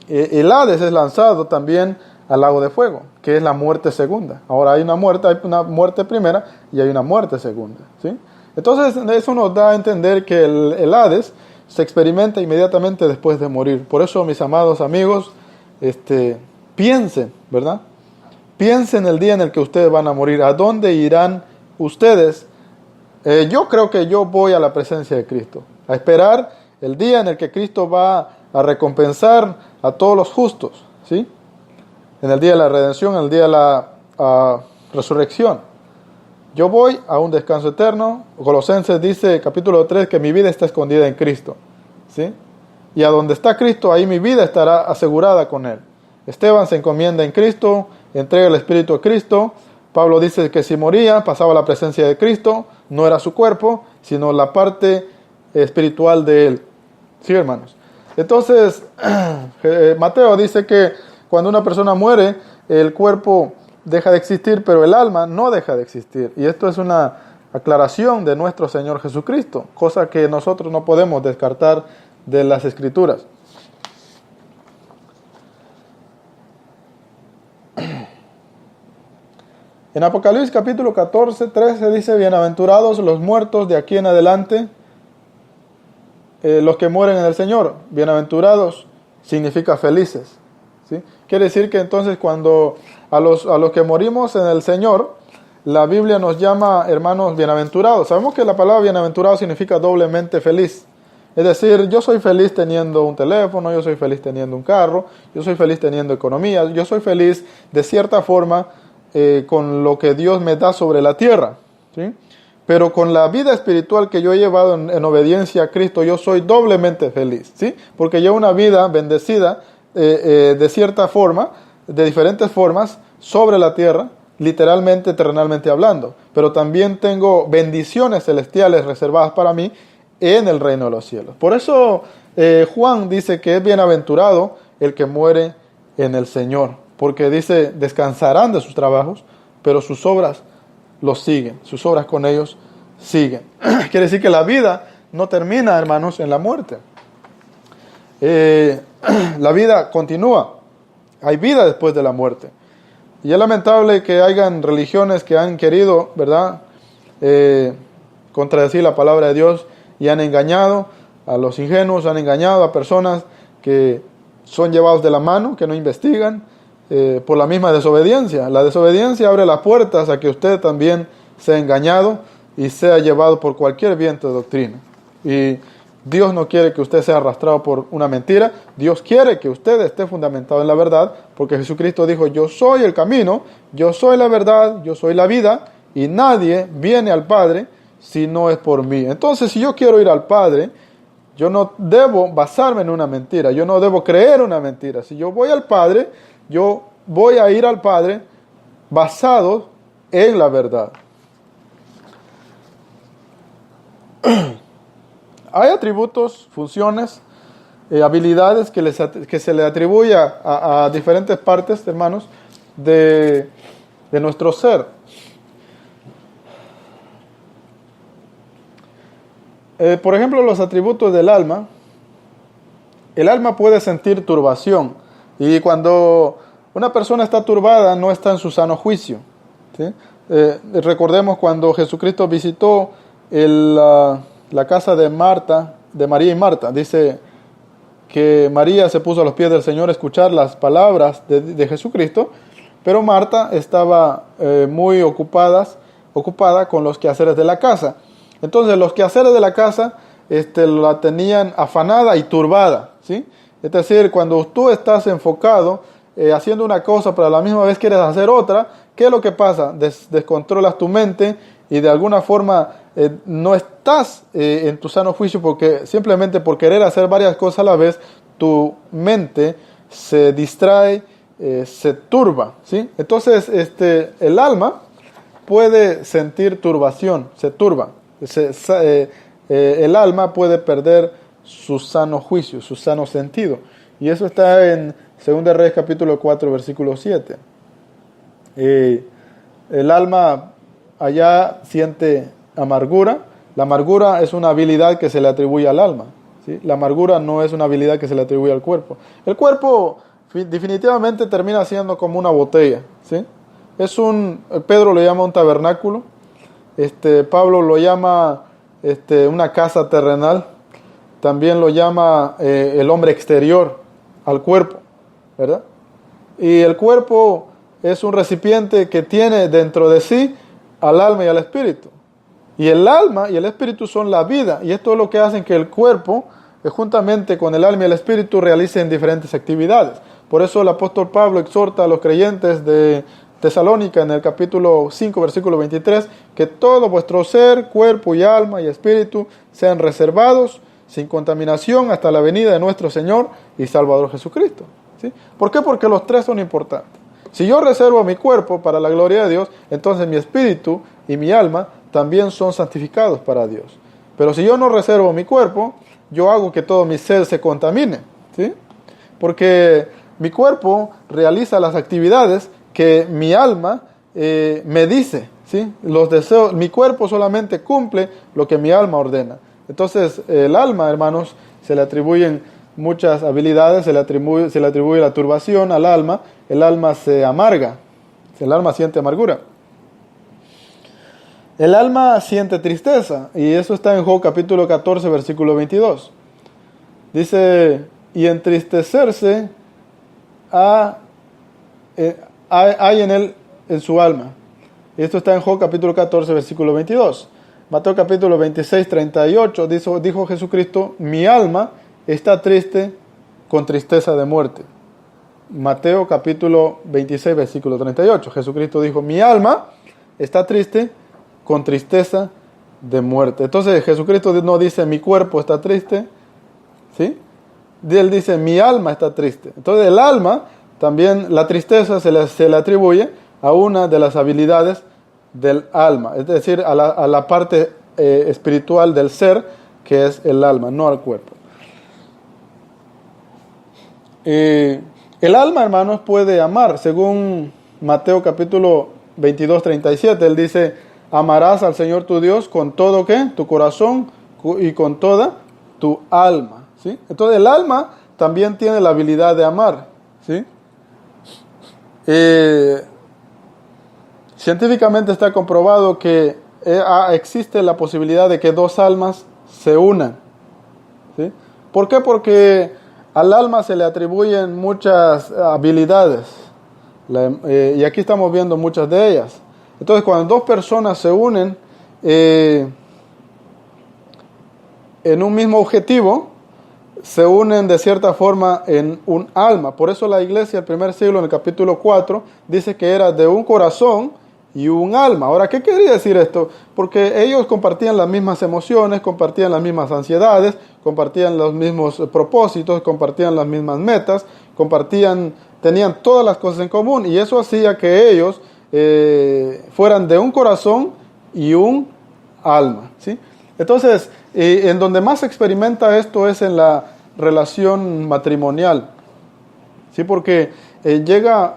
el Hades es lanzado también al lago de fuego, que es la muerte segunda. Ahora hay una muerte primera y hay una muerte segunda, ¿sí? Entonces, eso nos da a entender que el Hades se experimenta inmediatamente después de morir. Por eso, mis amados amigos, piensen, ¿verdad? Piensen el día en el que ustedes van a morir. ¿A dónde irán ustedes? Yo creo que yo voy a la presencia de Cristo, a esperar el día en el que Cristo va a recompensar a todos los justos, ¿sí? En el día de la redención, en el día de la resurrección. Yo voy a un descanso eterno. Colosenses dice, capítulo 3, que mi vida está escondida en Cristo, ¿sí? Y a donde está Cristo, ahí mi vida estará asegurada con Él. Esteban se encomienda en Cristo, entrega el Espíritu a Cristo. Pablo dice que si moría, pasaba a la presencia de Cristo. No era su cuerpo, sino la parte espiritual de Él. ¿Sí, hermanos? Entonces, Mateo dice que cuando una persona muere, el cuerpo deja de existir, pero el alma no deja de existir. Y esto es una aclaración de nuestro Señor Jesucristo, cosa que nosotros no podemos descartar de las Escrituras. En Apocalipsis capítulo 14, 13 dice, bienaventurados los muertos de aquí en adelante, los que mueren en el Señor. Bienaventurados significa felices, ¿sí? Quiere decir que entonces cuando a los que morimos en el Señor, la Biblia nos llama, hermanos, bienaventurados. Sabemos que la palabra bienaventurado significa doblemente feliz. Es decir, yo soy feliz teniendo un teléfono, yo soy feliz teniendo un carro, yo soy feliz teniendo economía, yo soy feliz de cierta forma con lo que Dios me da sobre la tierra, ¿sí? Pero con la vida espiritual que yo he llevado en obediencia a Cristo, yo soy doblemente feliz, ¿sí? Porque llevo una vida bendecida de cierta forma, de diferentes formas, sobre la tierra, literalmente, terrenalmente hablando. Pero también tengo bendiciones celestiales reservadas para mí en el reino de los cielos. Por eso Juan dice que es bienaventurado el que muere en el Señor. Porque dice, descansarán de sus trabajos, pero sus obras los siguen. Sus obras con ellos siguen. Quiere decir que la vida no termina, hermanos, en la muerte. La vida continúa. Hay vida después de la muerte. Y es lamentable que hayan religiones que han querido, ¿verdad?, contradecir la palabra de Dios y han engañado a los ingenuos, han engañado a personas que son llevados de la mano, que no investigan, por la misma desobediencia. La desobediencia abre las puertas a que usted también sea engañado y sea llevado por cualquier viento de doctrina. Y Dios no quiere que usted sea arrastrado por una mentira. Dios quiere que usted esté fundamentado en la verdad, porque Jesucristo dijo, yo soy el camino, yo soy la verdad, yo soy la vida, y nadie viene al Padre si no es por mí. Entonces, si yo quiero ir al Padre, Yo no debo basarme en una mentira, yo no debo creer una mentira. Si yo voy al Padre, yo voy a ir al Padre basado en la verdad. Hay atributos, funciones, habilidades que se le atribuye a diferentes partes, hermanos, de nuestro ser. Por ejemplo, los atributos del alma. El alma puede sentir turbación. Y cuando una persona está turbada, no está en su sano juicio, ¿sí? Recordemos cuando Jesucristo visitó la casa de María y Marta. Dice que María se puso a los pies del Señor a escuchar las palabras de Jesucristo, pero Marta estaba muy ocupada con los quehaceres de la casa. Entonces los quehaceres de la casa la tenían afanada y turbada, ¿sí? Es decir, cuando tú estás enfocado haciendo una cosa, pero a la misma vez quieres hacer otra, ¿qué es lo que pasa? Descontrolas tu mente y de alguna forma no estás en tu sano juicio, porque simplemente por querer hacer varias cosas a la vez, tu mente se distrae, se turba, ¿sí? Entonces el alma puede sentir turbación, se turba. El alma puede perder su sano juicio, su sano sentido. Y eso está en 2 Reyes capítulo 4, versículo 7. El alma allá siente amargura. La amargura es una habilidad que se le atribuye al alma, ¿sí? La amargura no es una habilidad que se le atribuye al cuerpo. El cuerpo definitivamente termina siendo como una botella, ¿sí? Pedro lo llama un tabernáculo. Pablo lo llama una casa terrenal. También lo llama el hombre exterior al cuerpo, ¿verdad? Y el cuerpo es un recipiente que tiene dentro de sí al alma y al espíritu. Y el alma y el espíritu son la vida. Y esto es lo que hace que el cuerpo, juntamente con el alma y el espíritu, realicen diferentes actividades. Por eso el apóstol Pablo exhorta a los creyentes de Tesalónica en el capítulo 5, versículo 23, que todo vuestro ser, cuerpo y alma y espíritu sean reservados sin contaminación hasta la venida de nuestro Señor y Salvador Jesucristo, ¿sí? ¿Por qué? Porque los tres son importantes. Si yo reservo mi cuerpo para la gloria de Dios, entonces mi espíritu y mi alma también son santificados para Dios. Pero si yo no reservo mi cuerpo, yo hago que todo mi ser se contamine, ¿sí? Porque mi cuerpo realiza las actividades que mi alma me dice, ¿sí? Los deseos, mi cuerpo solamente cumple lo que mi alma ordena. Entonces, el alma, hermanos, se le atribuyen muchas habilidades, se le atribuye la turbación al alma. El alma se amarga, el alma siente amargura. El alma siente tristeza, y eso está en Job capítulo 14, versículo 22. Dice, y entristecerse hay en él, en su alma. Y esto está en Job capítulo 14, versículo 22. Mateo capítulo 26, 38, dijo Jesucristo, mi alma está triste con tristeza de muerte. Mateo capítulo 26, versículo 38. Jesucristo dijo, mi alma está triste con tristeza de muerte. Entonces Jesucristo no dice, mi cuerpo está triste, ¿sí? Él dice, mi alma está triste. Entonces el alma, también la tristeza se le atribuye a una de las habilidades del alma, es decir, a la parte espiritual del ser, que es el alma, no al cuerpo. El alma, hermanos, puede amar, según Mateo capítulo 22, 37, él dice, amarás al Señor tu Dios con todo, ¿qué? Tu corazón y con toda tu alma, ¿sí? Entonces el alma también tiene la habilidad de amar, ¿sí? Científicamente está comprobado que existe la posibilidad de que dos almas se unan, ¿sí? ¿Por qué? Porque al alma se le atribuyen muchas habilidades, y aquí estamos viendo muchas de ellas. Entonces, cuando dos personas se unen en un mismo objetivo, se unen de cierta forma en un alma. Por eso la iglesia, el primer siglo, en el capítulo 4, dice que era de un corazón y un alma. Ahora, ¿qué quería decir esto? Porque ellos compartían las mismas emociones, compartían las mismas ansiedades, compartían los mismos propósitos, compartían las mismas metas, tenían todas las cosas en común, y eso hacía que ellos fueran de un corazón y un alma, ¿sí? Entonces, en donde más se experimenta esto es en la relación matrimonial, ¿sí? Porque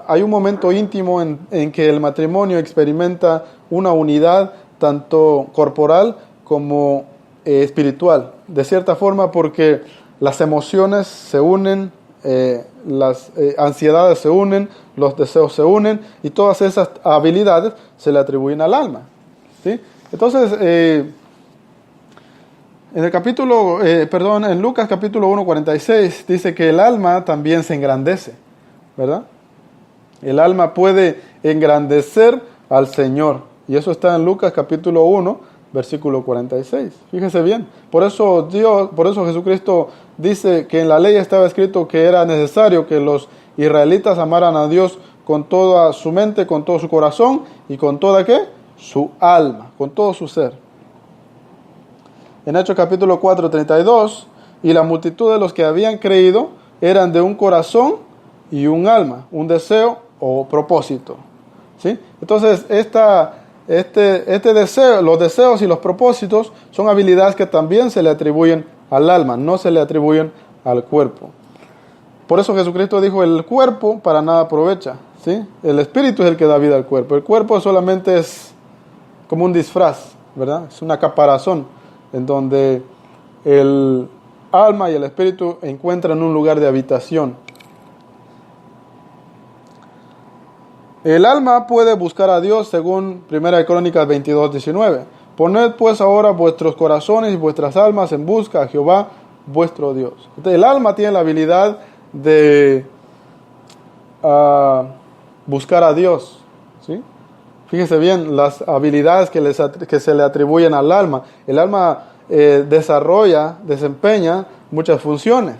hay un momento íntimo en que el matrimonio experimenta una unidad tanto corporal como espiritual, de cierta forma, porque las emociones se unen, las ansiedades se unen, los deseos se unen, y todas esas habilidades se le atribuyen al alma, ¿sí? Entonces, en Lucas capítulo 1:46 dice que el alma también se engrandece, ¿verdad? El alma puede engrandecer al Señor, y eso está en Lucas capítulo 1, versículo 46. Fíjese bien. Por eso Jesucristo dice que en la ley estaba escrito que era necesario que los israelitas amaran a Dios con toda su mente, con todo su corazón y con toda ¿qué? Su alma, con todo su ser. En Hechos capítulo 4:32, y la multitud de los que habían creído eran de un corazón y un alma, un deseo o propósito, ¿sí? Entonces, este deseo, los deseos y los propósitos son habilidades que también se le atribuyen al alma, no se le atribuyen al cuerpo. Por eso Jesucristo dijo, el cuerpo para nada aprovecha, ¿sí? El espíritu es el que da vida al cuerpo. El cuerpo solamente es como un disfraz, ¿verdad? Es una caparazón en donde el alma y el espíritu encuentran un lugar de habitación. El alma puede buscar a Dios según 1 Crónicas 22:19. Poned pues ahora vuestros corazones y vuestras almas en busca a Jehová vuestro Dios. Entonces, el alma tiene la habilidad de buscar a Dios, ¿sí? Fíjese bien las habilidades que se le atribuyen al alma. El alma desempeña muchas funciones,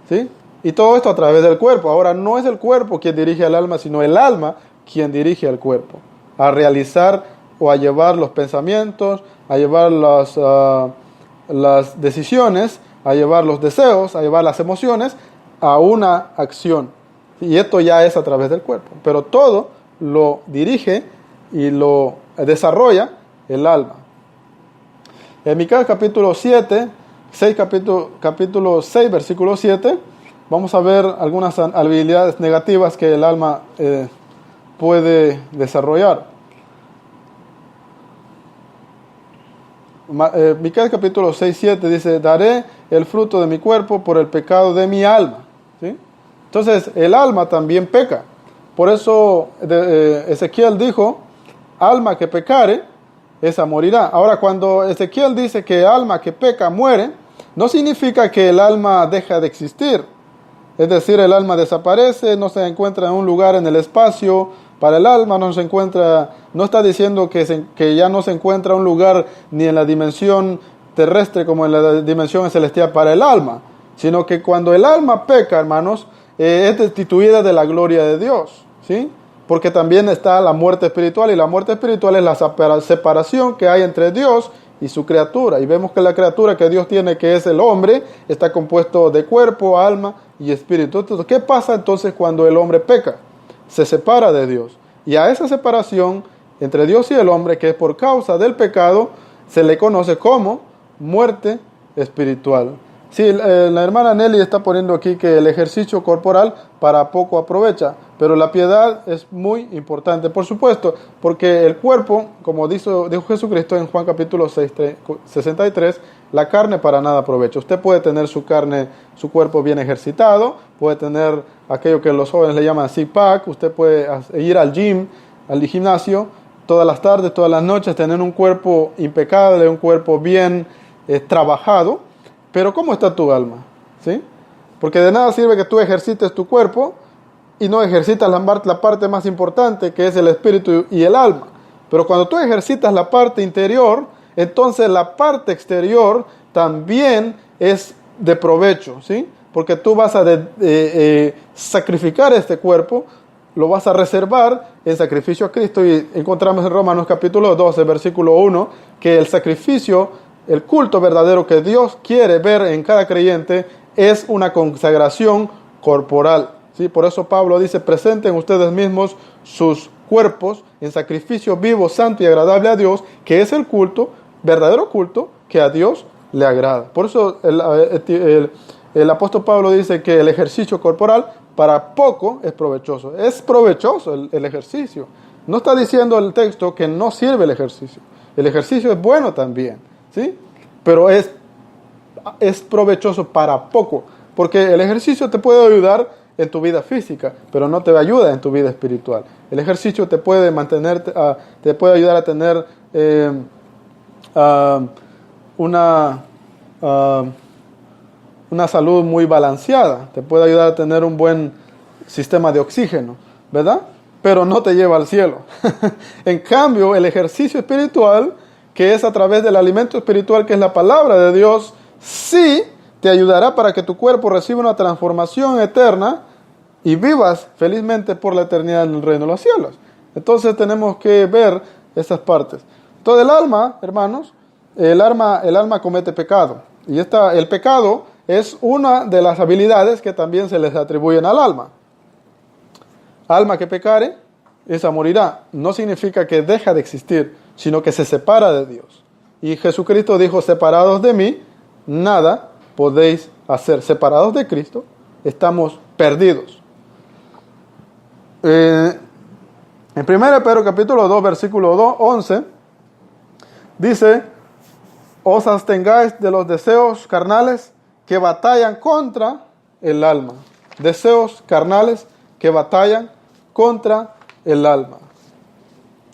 ¿sí? Y todo esto a través del cuerpo. Ahora, no es el cuerpo quien dirige al alma, sino el alma quien dirige al cuerpo a realizar o a llevar los pensamientos, a llevar las decisiones, a llevar los deseos, a llevar las emociones a una acción. Y esto ya es a través del cuerpo. Pero todo lo dirige y lo desarrolla el alma. En Miqueas capítulo 6, versículo 7, vamos a ver algunas habilidades negativas que el alma puede desarrollar. Miqueas capítulo 6:7 dice, daré el fruto de mi cuerpo por el pecado de mi alma, ¿sí? Entonces, el alma también peca. Por eso Ezequiel dijo, alma que pecare, esa morirá. Ahora, cuando Ezequiel dice que alma que peca muere, no significa que el alma deja de existir. Es decir, el alma desaparece, no se encuentra en un lugar en el espacio para el alma, no está diciendo que ya no se encuentra un lugar ni en la dimensión terrestre como en la dimensión celestial para el alma, sino que cuando el alma peca, hermanos, es destituida de la gloria de Dios, ¿sí? Porque también está la muerte espiritual, y la muerte espiritual es la separación que hay entre Dios y su criatura. Y vemos que la criatura que Dios tiene, que es el hombre, está compuesto de cuerpo, alma y espíritu. Entonces, ¿qué pasa entonces cuando el hombre peca? Se separa de Dios. Y a esa separación entre Dios y el hombre, que es por causa del pecado, se le conoce como muerte espiritual. Sí, la hermana Nelly está poniendo aquí que el ejercicio corporal para poco aprovecha, pero la piedad es muy importante, por supuesto, porque el cuerpo, como dijo Jesucristo en Juan capítulo 63, la carne para nada aprovecha. Usted puede tener su cuerpo bien ejercitado, puede tener aquello que los jóvenes le llaman six-pack, usted puede ir al gimnasio, todas las tardes, todas las noches, tener un cuerpo impecable, un cuerpo bien trabajado. Pero ¿cómo está tu alma? ¿Sí? Porque de nada sirve que tú ejercites tu cuerpo y no ejercitas la parte más importante, que es el espíritu y el alma. Pero cuando tú ejercitas la parte interior, entonces la parte exterior también es de provecho, ¿sí? Porque tú vas a sacrificar este cuerpo, lo vas a reservar en sacrificio a Cristo. Y encontramos en Romanos capítulo 12, versículo 1, que el sacrificio, el culto verdadero que Dios quiere ver en cada creyente es una consagración corporal. ¿Sí? Por eso Pablo dice, presenten ustedes mismos sus cuerpos en sacrificio vivo, santo y agradable a Dios, que es el culto, verdadero culto, que a Dios le agrada. Por eso el apóstol Pablo dice que el ejercicio corporal para poco es provechoso. Es provechoso el ejercicio. No está diciendo el texto que no sirve el ejercicio. El ejercicio es bueno también, ¿sí? Pero es provechoso para poco. Porque el ejercicio te puede ayudar en tu vida física, pero no te ayuda en tu vida espiritual. El ejercicio te puede mantener, te puede ayudar a tener una salud muy balanceada, te puede ayudar a tener un buen sistema de oxígeno, ¿verdad? Pero no te lleva al cielo. En cambio, el ejercicio espiritual, que es a través del alimento espiritual, que es la palabra de Dios, sí te ayudará para que tu cuerpo reciba una transformación eterna y vivas felizmente por la eternidad en el reino de los cielos. Entonces tenemos que ver esas partes. Todo el alma, hermanos, el alma comete pecado. Y el pecado es una de las habilidades que también se les atribuyen al alma. Alma que pecare, esa morirá. No significa que deja de existir, sino que se separa de Dios. Y Jesucristo dijo, separados de mí, nada podéis hacer. Separados de Cristo, estamos perdidos. En 1 Pedro capítulo 2, versículo 11, dice, os abstengáis de los deseos carnales que batallan contra el alma. Deseos carnales que batallan contra el alma.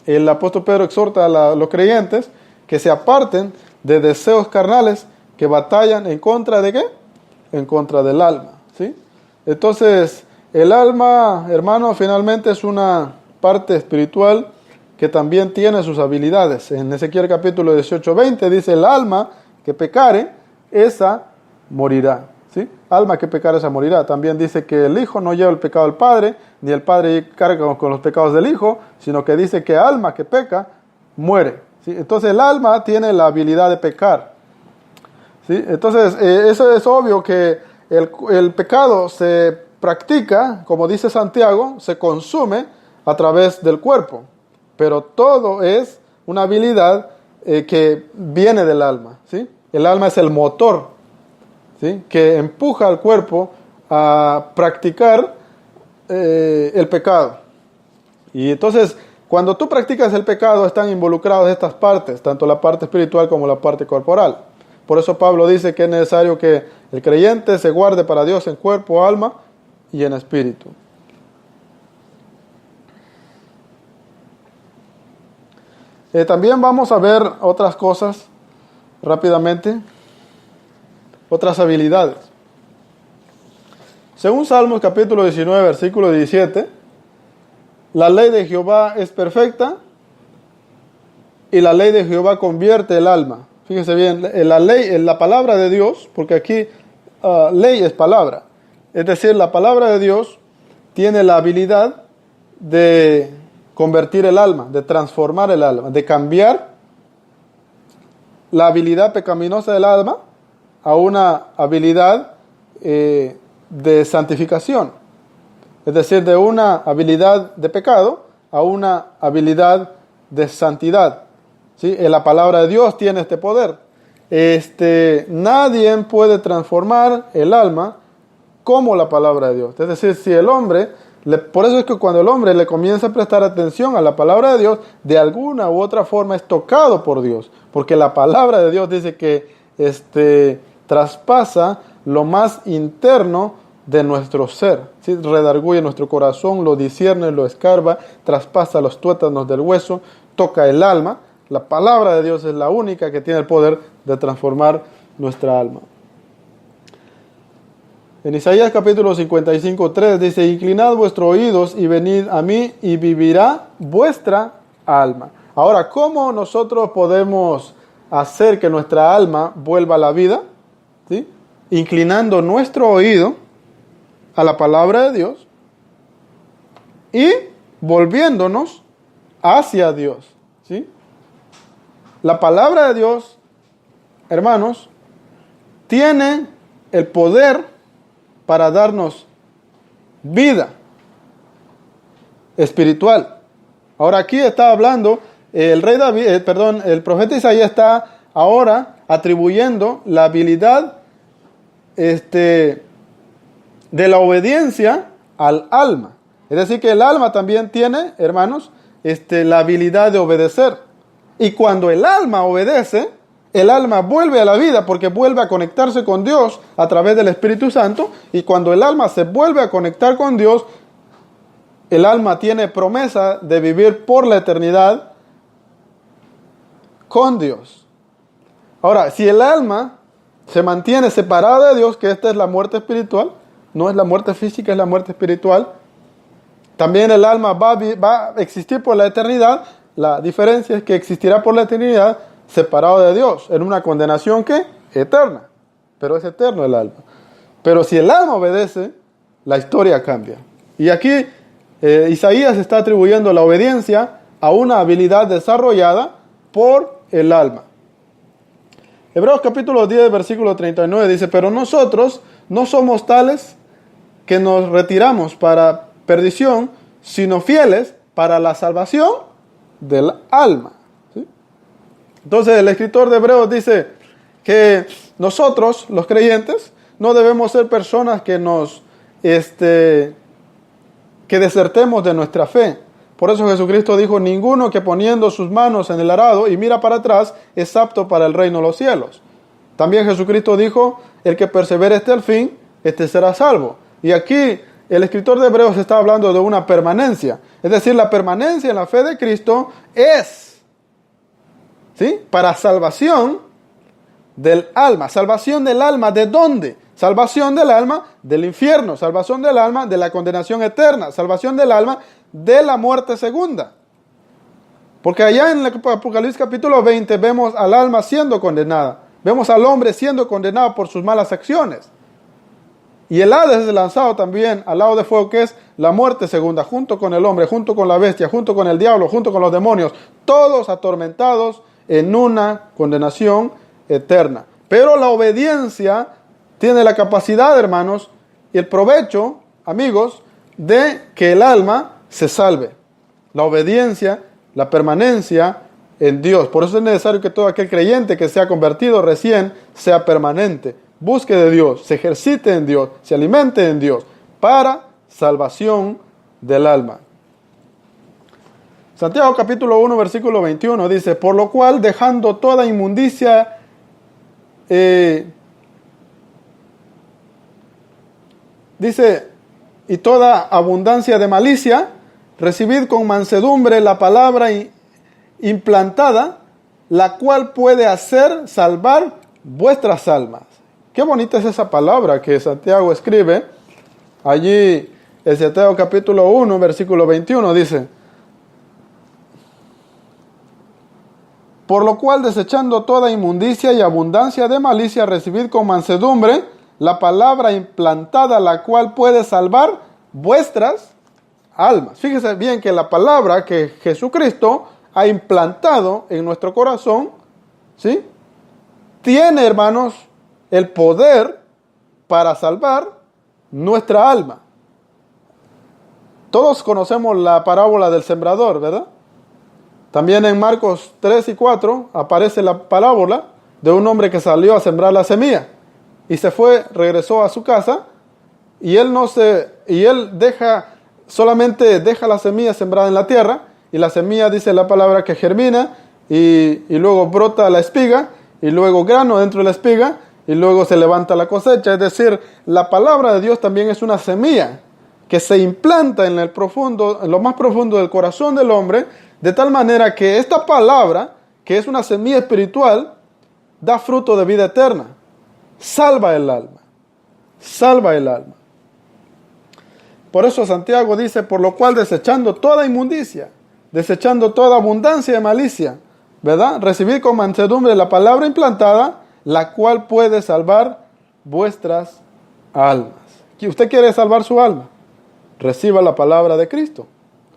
El apóstol Pedro exhorta a los creyentes que se aparten de deseos carnales que batallan en contra de ¿qué? En contra del alma, ¿sí? Entonces, el alma, hermano, finalmente es una parte espiritual que también tiene sus habilidades. En Ezequiel capítulo 18:20 dice, el alma que pecare, esa morirá. ¿Sí? Alma que pecare, esa morirá. También dice que el hijo no lleva el pecado del padre, ni el padre carga con los pecados del hijo, sino que dice que alma que peca, muere. ¿Sí? Entonces el alma tiene la habilidad de pecar. ¿Sí? Entonces eso es obvio que el pecado se practica, como dice Santiago, se consume a través del cuerpo. Pero todo es una habilidad que viene del alma, ¿sí? El alma es el motor, ¿sí? Que empuja al cuerpo a practicar el pecado. Y entonces, cuando tú practicas el pecado, están involucradas estas partes, tanto la parte espiritual como la parte corporal. Por eso Pablo dice que es necesario que el creyente se guarde para Dios en cuerpo, alma y en espíritu. También vamos a ver otras cosas rápidamente, otras habilidades. Según Salmos capítulo 19, versículo 17, la ley de Jehová es perfecta y la ley de Jehová convierte el alma. Fíjense bien, la ley, la palabra de Dios, porque aquí ley es palabra. Es decir, la palabra de Dios tiene la habilidad de convertir el alma, de transformar el alma, de cambiar la habilidad pecaminosa del alma a una habilidad de santificación. Es decir, de una habilidad de pecado a una habilidad de santidad. ¿Sí? La palabra de Dios tiene este poder. Nadie puede transformar el alma como la palabra de Dios. Es decir, si el hombre, por eso es que cuando el hombre le comienza a prestar atención a la palabra de Dios, de alguna u otra forma es tocado por Dios. Porque la palabra de Dios dice que traspasa lo más interno de nuestro ser, ¿sí? Redarguye nuestro corazón, lo discierne, lo escarba, traspasa los tuétanos del hueso, toca el alma. La palabra de Dios es la única que tiene el poder de transformar nuestra alma. En Isaías capítulo 55:3 dice, inclinad vuestros oídos y venid a mí y vivirá vuestra alma. Ahora, ¿cómo nosotros podemos hacer que nuestra alma vuelva a la vida? ¿Sí? Inclinando nuestro oído a la palabra de Dios y volviéndonos hacia Dios, ¿sí? La palabra de Dios, hermanos, tiene el poder para darnos vida espiritual. Ahora aquí está hablando el rey David, el profeta Isaías está ahora atribuyendo la habilidad de la obediencia al alma. Es decir, que el alma también tiene, hermanos, la habilidad de obedecer. Y cuando el alma obedece, el alma vuelve a la vida porque vuelve a conectarse con Dios a través del Espíritu Santo. Y cuando el alma se vuelve a conectar con Dios, el alma tiene promesa de vivir por la eternidad con Dios. Ahora, si el alma se mantiene separada de Dios, que esta es la muerte espiritual, no es la muerte física, es la muerte espiritual, también el alma va a existir por la eternidad. La diferencia es que existirá por la eternidad separado de Dios, en una condenación que eterna, pero es eterno el alma. Pero si el alma obedece, la historia cambia. Y aquí Isaías está atribuyendo la obediencia a una habilidad desarrollada por el alma. Hebreos capítulo 10, versículo 39 dice: pero nosotros no somos tales que nos retiramos para perdición, sino fieles para la salvación del alma. ¿Sí? Entonces el escritor de Hebreos dice que nosotros, los creyentes, no debemos ser personas que que desertemos de nuestra fe. Por eso Jesucristo dijo: ninguno que poniendo sus manos en el arado y mira para atrás es apto para el reino de los cielos. También Jesucristo dijo: el que persevere hasta el fin, este será salvo. Y aquí el escritor de Hebreos está hablando de una permanencia. Es decir, la permanencia en la fe de Cristo es, ¿sí?, para salvación del alma. ¿Salvación del alma de dónde? Salvación del alma del infierno. Salvación del alma de la condenación eterna. Salvación del alma de la muerte segunda. Porque allá en el Apocalipsis capítulo 20 vemos al alma siendo condenada. Vemos al hombre siendo condenado por sus malas acciones. Y el Hades es lanzado también al lago de fuego, que es la muerte segunda, junto con el hombre, junto con la bestia, junto con el diablo, junto con los demonios, todos atormentados en una condenación eterna. Pero la obediencia tiene la capacidad, hermanos, y el provecho, amigos, de que el alma se salve. La obediencia, la permanencia en Dios. Por eso es necesario que todo aquel creyente que se ha convertido recién sea permanente. Busque de Dios, se ejercite en Dios, se alimente en Dios para salvación del alma. Santiago capítulo 1 versículo 21 dice: por lo cual, dejando toda inmundicia dice, y toda abundancia de malicia, recibid con mansedumbre la palabra implantada, la cual puede hacer salvar vuestras almas. Qué bonita es esa palabra que Santiago escribe. Allí en Santiago capítulo 1, versículo 21 dice: por lo cual, desechando toda inmundicia y abundancia de malicia, recibid con mansedumbre la palabra implantada, la cual puede salvar vuestras almas. Fíjese bien que la palabra que Jesucristo ha implantado en nuestro corazón, ¿sí?, tiene, hermanos, el poder para salvar nuestra alma. Todos conocemos la parábola del sembrador, ¿verdad? También en Marcos 3 y 4 aparece la parábola de un hombre que salió a sembrar la semilla y se fue, regresó a su casa y él solamente deja la semilla sembrada en la tierra, y la semilla, dice la palabra, que germina y luego brota la espiga y luego grano dentro de la espiga y luego se levanta la cosecha. Es decir, la palabra de Dios también es una semilla que se implanta en lo más profundo del corazón del hombre, de tal manera que esta palabra, que es una semilla espiritual, da fruto de vida eterna. Salva el alma. Salva el alma. Por eso Santiago dice: por lo cual, desechando toda inmundicia, desechando toda abundancia de malicia, ¿verdad?, recibid con mansedumbre la palabra implantada, la cual puede salvar vuestras almas. ¿Usted quiere salvar su alma? Reciba la palabra de Cristo.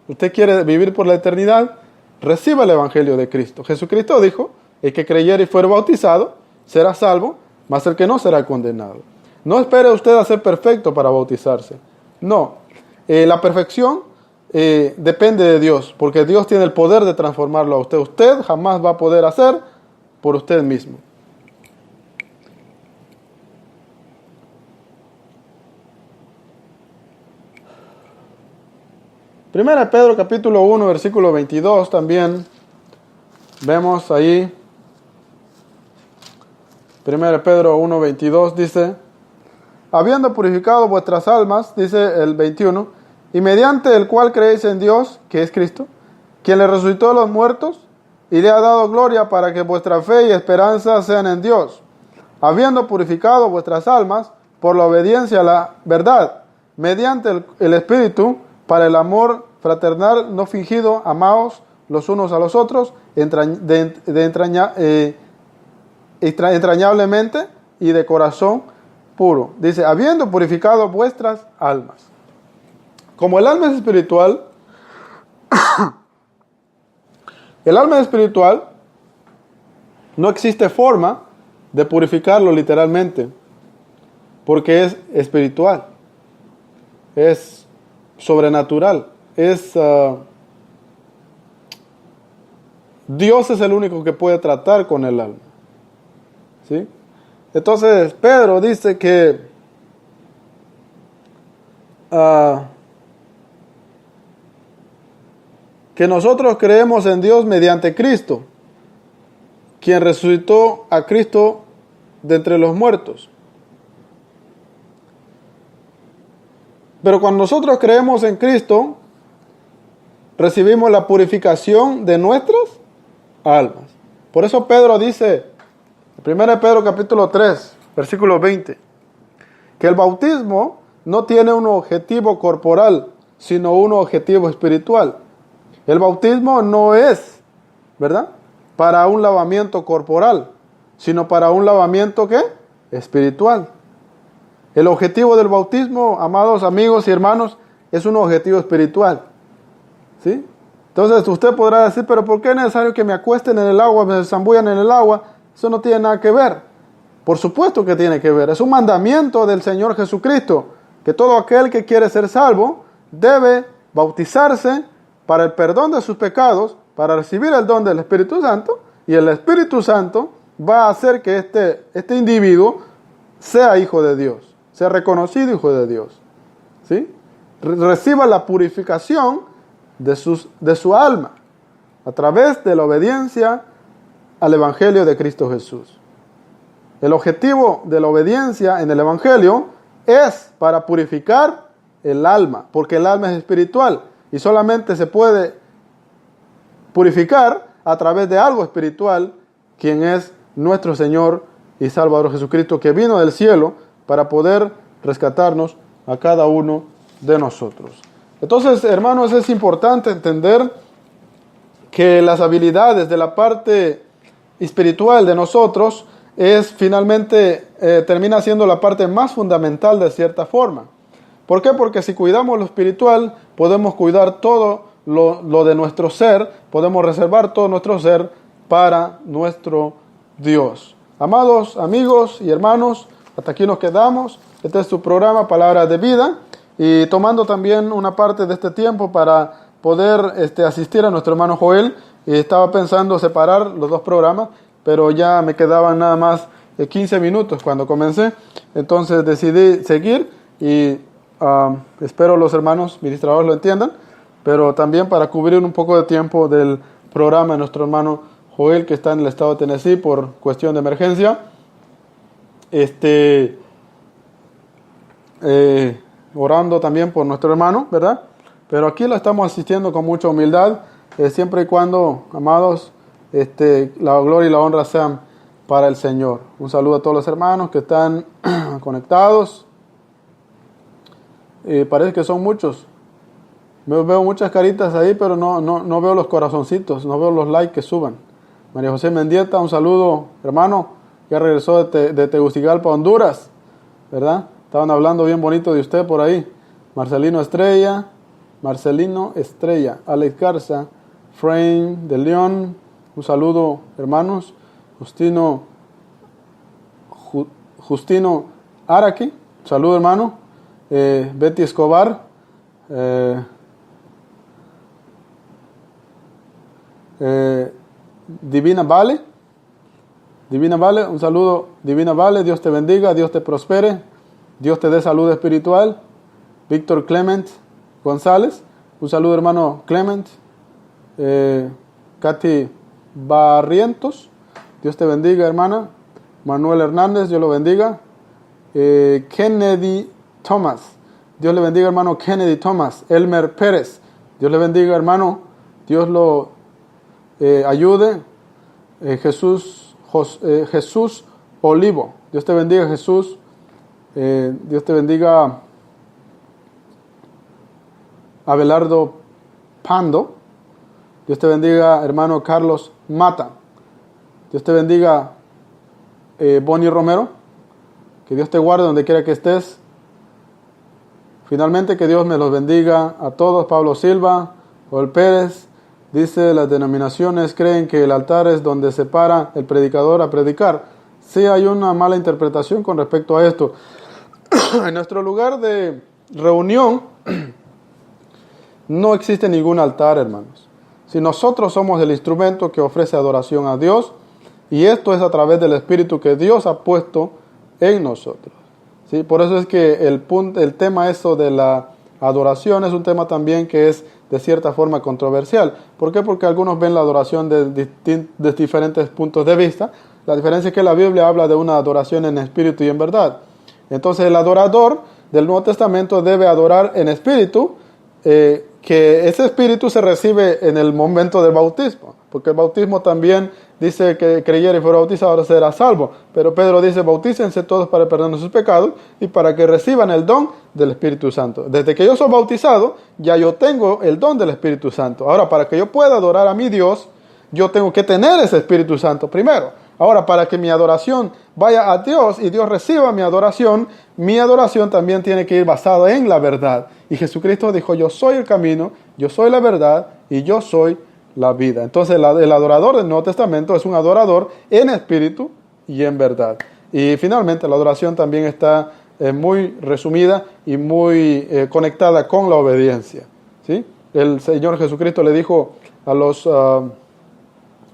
usted quiere vivir por la eternidad, reciba el Evangelio de Cristo. Jesucristo dijo, el que creyere y fuere bautizado será salvo, mas el que no será condenado. No espere usted a ser perfecto para bautizarse. No, la perfección depende de Dios, porque Dios tiene el poder de transformarlo a usted. Usted jamás va a poder hacer por usted mismo. Primera de Pedro capítulo 1 versículo 22 también vemos ahí. Primera de Pedro 1, 22 dice, habiendo purificado vuestras almas, dice el 21, y mediante el cual creéis en Dios, que es Cristo, quien le resucitó de los muertos y le ha dado gloria para que vuestra fe y esperanza sean en Dios, habiendo purificado vuestras almas por la obediencia a la verdad, mediante el Espíritu, para el amor fraternal no fingido, amaos los unos a los otros, entrañablemente y de corazón puro. Dice, habiendo purificado vuestras almas. Como el alma es espiritual, el alma es espiritual, no existe forma de purificarlo literalmente, porque es espiritual, es sobrenatural, Dios es el único que puede tratar con el alma. ¿Sí? Entonces Pedro dice que nosotros creemos en Dios mediante Cristo, quien resucitó a Cristo de entre los muertos. Pero cuando nosotros creemos en Cristo, recibimos la purificación de nuestras almas. Por eso Pedro dice, 1 Pedro capítulo 3, versículo 20, que el bautismo no tiene un objetivo corporal, sino un objetivo espiritual. El bautismo no es, ¿verdad?, para un lavamiento corporal, sino para un lavamiento, ¿qué?, espiritual. El objetivo del bautismo, amados amigos y hermanos, es un objetivo espiritual. ¿Sí? Entonces usted podrá decir, pero ¿por qué es necesario que me acuesten en el agua, me zambullan en el agua? Eso no tiene nada que ver. Por supuesto que tiene que ver. Es un mandamiento del Señor Jesucristo, que todo aquel que quiere ser salvo debe bautizarse para el perdón de sus pecados, para recibir el don del Espíritu Santo, y el Espíritu Santo va a hacer que este individuo sea hijo de Dios, sea reconocido hijo de Dios. ¿Sí? Reciba la purificación de su alma a través de la obediencia al Evangelio de Cristo Jesús. El objetivo de la obediencia en el Evangelio es para purificar el alma, porque el alma es espiritual y solamente se puede purificar a través de algo espiritual, quien es nuestro Señor y Salvador Jesucristo, que vino del cielo para poder rescatarnos a cada uno de nosotros. Entonces, hermanos, es importante entender que las habilidades de la parte espiritual de nosotros finalmente termina siendo la parte más fundamental de cierta forma. ¿Por qué? Porque si cuidamos lo espiritual, podemos cuidar todo lo de nuestro ser, podemos reservar todo nuestro ser para nuestro Dios. Amados amigos y hermanos, hasta aquí nos quedamos. Este es su programa Palabras de Vida, y tomando también una parte de este tiempo para poder asistir a nuestro hermano Joel. Y estaba pensando separar los dos programas, pero ya me quedaban nada más 15 minutos cuando comencé. Entonces decidí seguir y espero los hermanos ministradores lo entiendan, pero también para cubrir un poco de tiempo del programa de nuestro hermano Joel, que está en el estado de Tennessee por cuestión de emergencia. Orando también por nuestro hermano, ¿verdad? Pero aquí lo estamos asistiendo con mucha humildad, siempre y cuando, amados, la gloria y la honra sean para el Señor. Un saludo a todos los hermanos que están conectados. Parece que son muchos. Veo muchas caritas ahí, pero no veo los corazoncitos, no veo los likes que suban. María José Mendieta, un saludo, hermano. Ya regresó de Tegucigalpa, Honduras, ¿verdad? Estaban hablando bien bonito de usted por ahí. Marcelino Estrella, Marcelino Estrella, Alex Garza, Frame de León, un saludo hermanos, Justino Araque, saludo hermano, Betty Escobar, Divina Vale, un saludo Divina Vale, Dios te bendiga, Dios te prospere, Dios te dé salud espiritual. Víctor Clement González, un saludo hermano Clement, Katy Barrientos, Dios te bendiga hermana, Manuel Hernández, Dios lo bendiga, Kennedy Thomas, Dios le bendiga hermano Kennedy Thomas, Elmer Pérez, Dios le bendiga hermano, Dios lo ayude, Jesús Olivo, Dios te bendiga Jesús, Dios te bendiga Abelardo Pando, Dios te bendiga hermano Carlos Mata, Dios te bendiga Bonnie Romero, que Dios te guarde donde quiera que estés. Finalmente que Dios me los bendiga a todos. Pablo Silva, Joel Pérez, dice las denominaciones creen que el altar es donde se para el predicador a predicar. Sí, hay una mala interpretación con respecto a esto. En nuestro lugar de reunión no existe ningún altar, hermanos. Si nosotros somos el instrumento que ofrece adoración a Dios, y esto es a través del Espíritu que Dios ha puesto en nosotros. ¿Sí? Por eso es que el tema eso de la adoración es un tema también que es de cierta forma controversial. ¿Por qué? Porque algunos ven la adoración de diferentes puntos de vista. La diferencia es que la Biblia habla de una adoración en espíritu y en verdad. Entonces el adorador del Nuevo Testamento debe adorar en espíritu, que ese espíritu se recibe en el momento del bautismo, porque el bautismo también dice que creyere y fuera bautizado ahora será salvo, pero Pedro dice bautícense todos para el perdón de sus pecados y para que reciban el don del Espíritu Santo. Desde que yo soy bautizado ya yo tengo el don del Espíritu Santo. Ahora, para que yo pueda adorar a mi Dios, yo tengo que tener ese Espíritu Santo primero. Ahora, para que mi adoración vaya a Dios y Dios reciba mi adoración también tiene que ir basada en la verdad. Y Jesucristo dijo, yo soy el camino, yo soy la verdad y yo soy la vida. Entonces el adorador del Nuevo Testamento es un adorador en espíritu y en verdad. Y finalmente la adoración también está muy resumida y muy conectada con la obediencia. ¿Sí? El Señor Jesucristo le dijo a los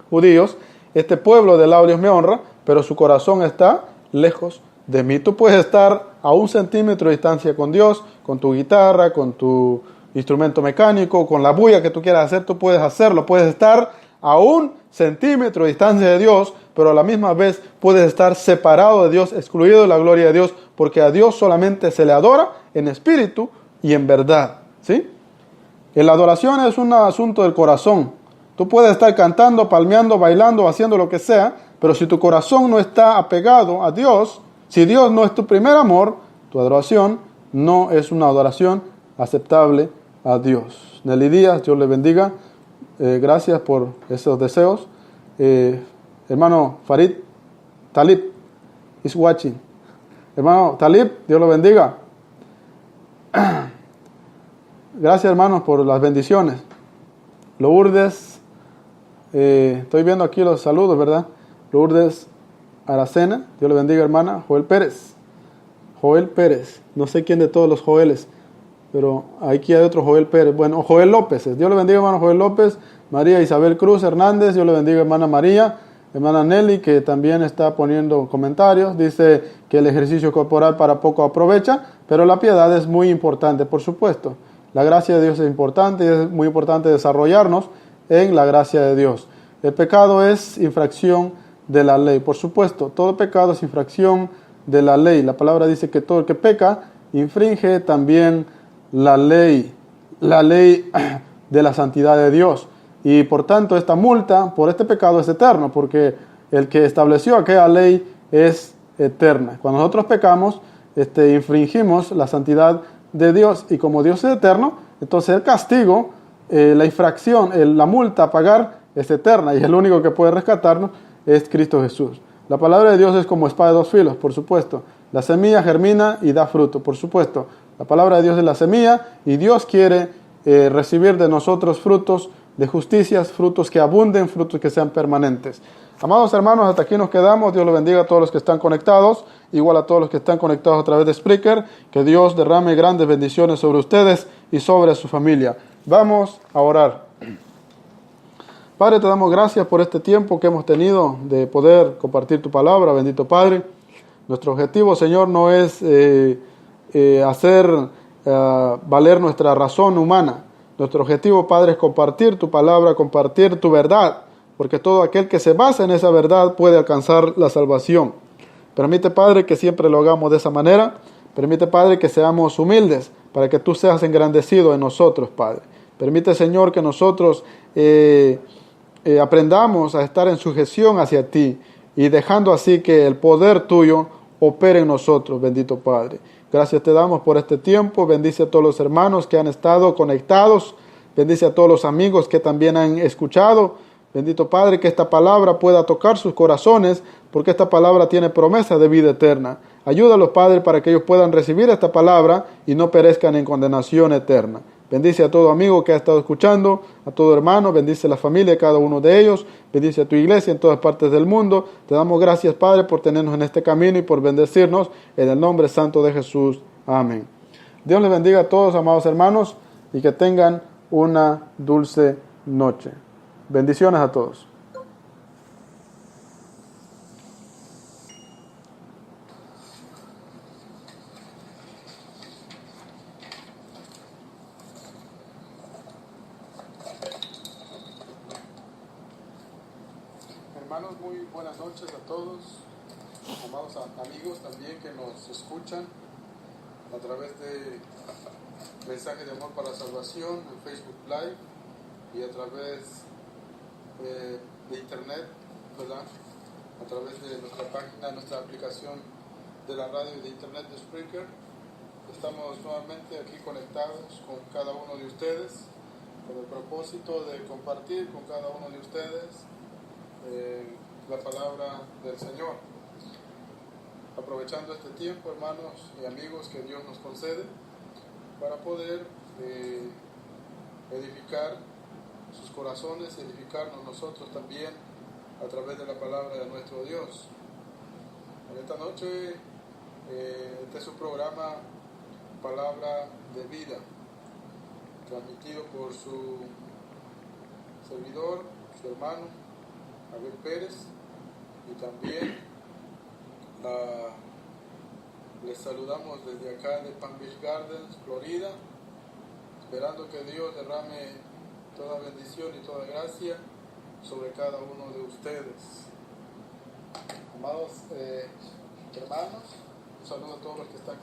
judíos, este pueblo de labios me honra, pero su corazón está lejos de mí. Tú puedes estar a 1 centímetro de distancia con Dios, con tu guitarra, con tu instrumento mecánico, con la bulla que tú quieras hacer, tú puedes hacerlo. Puedes estar a 1 centímetro de distancia de Dios, pero a la misma vez puedes estar separado de Dios, excluido de la gloria de Dios, porque a Dios solamente se le adora en espíritu y en verdad. ¿Sí? La adoración es un asunto del corazón. Tú puedes estar cantando, palmeando, bailando, haciendo lo que sea, pero si tu corazón no está apegado a Dios, si Dios no es tu primer amor, tu adoración no es una adoración aceptable a Dios. Nelly Díaz, Dios le bendiga. Gracias por esos deseos. Hermano Farid Talib is watching. Hermano Talib, Dios lo bendiga. Gracias, hermanos, por las bendiciones. Lourdes, estoy viendo aquí los saludos, ¿verdad? Lourdes Aracena, Dios le bendiga, hermana. Joel Pérez, no sé quién de todos los Joeles, pero aquí hay otro Joel Pérez. Bueno, Joel López, Dios le bendiga, hermano Joel López. María Isabel Cruz Hernández, Dios le bendiga, hermana María. Hermana Nelly, que también está poniendo comentarios, dice que el ejercicio corporal para poco aprovecha, pero la piedad es muy importante, por supuesto. La gracia de Dios es importante y es muy importante desarrollarnos en la gracia de Dios. El pecado es infracción de la ley, por supuesto. Todo pecado es infracción de la ley. La palabra dice que todo el que peca infringe también la ley de la santidad de Dios. Y por tanto esta multa por este pecado es eterno, porque el que estableció aquella ley es eterna. Cuando nosotros pecamos, infringimos la santidad de Dios, y como Dios es eterno, entonces el castigo, la infracción, la multa a pagar es eterna, y el único que puede rescatarnos es Cristo Jesús. La palabra de Dios es como espada de dos filos, por supuesto. La semilla germina y da fruto, por supuesto. La palabra de Dios es la semilla y Dios quiere recibir de nosotros frutos de justicias, frutos que abunden, frutos que sean permanentes. Amados hermanos, hasta aquí nos quedamos. Dios los bendiga a todos los que están conectados, igual a todos los que están conectados a través de Spreaker. Que Dios derrame grandes bendiciones sobre ustedes y sobre su familia. Vamos a orar. Padre, te damos gracias por este tiempo que hemos tenido de poder compartir tu palabra, bendito Padre. Nuestro objetivo, Señor, no es hacer valer nuestra razón humana. Nuestro objetivo, Padre, es compartir tu palabra, compartir tu verdad, porque todo aquel que se basa en esa verdad puede alcanzar la salvación. Permite, Padre, que siempre lo hagamos de esa manera. Permite, Padre, que seamos humildes para que tú seas engrandecido en nosotros, Padre. Permite, Señor, que nosotros aprendamos a estar en sujeción hacia ti y dejando así que el poder tuyo opere en nosotros, bendito Padre. Gracias te damos por este tiempo. Bendice a todos los hermanos que han estado conectados. Bendice a todos los amigos que también han escuchado. Bendito Padre, que esta palabra pueda tocar sus corazones, porque esta palabra tiene promesa de vida eterna. Ayúdalos, Padre, para que ellos puedan recibir esta palabra y no perezcan en condenación eterna. Bendice a todo amigo que ha estado escuchando, a todo hermano, bendice a la familia de cada uno de ellos, bendice a tu iglesia en todas partes del mundo. Te damos gracias, Padre, por tenernos en este camino y por bendecirnos en el nombre santo de Jesús. Amén. Dios les bendiga a todos, amados hermanos, y que tengan una dulce noche. Bendiciones a todos. Hermanos, muy buenas noches a todos, amados amigos también que nos escuchan a través de Mensaje de Amor para la Salvación en Facebook Live y a través de Internet, ¿verdad? A través de nuestra página, nuestra aplicación de la radio y de Internet de Spreaker. Estamos nuevamente aquí conectados con cada uno de ustedes con el propósito de compartir con cada uno de ustedes la palabra del Señor. Aprovechando este tiempo, hermanos y amigos, que Dios nos concede para poder edificar sus corazones, edificarnos nosotros también a través de la palabra de nuestro Dios. En esta noche, este es su programa Palabra de Vida, transmitido por su servidor, su hermano Abel Pérez, y también les saludamos desde acá de Palm Beach Gardens, Florida, esperando que Dios derrame toda bendición y toda gracia sobre cada uno de ustedes. Amados hermanos, un saludo a todos los que están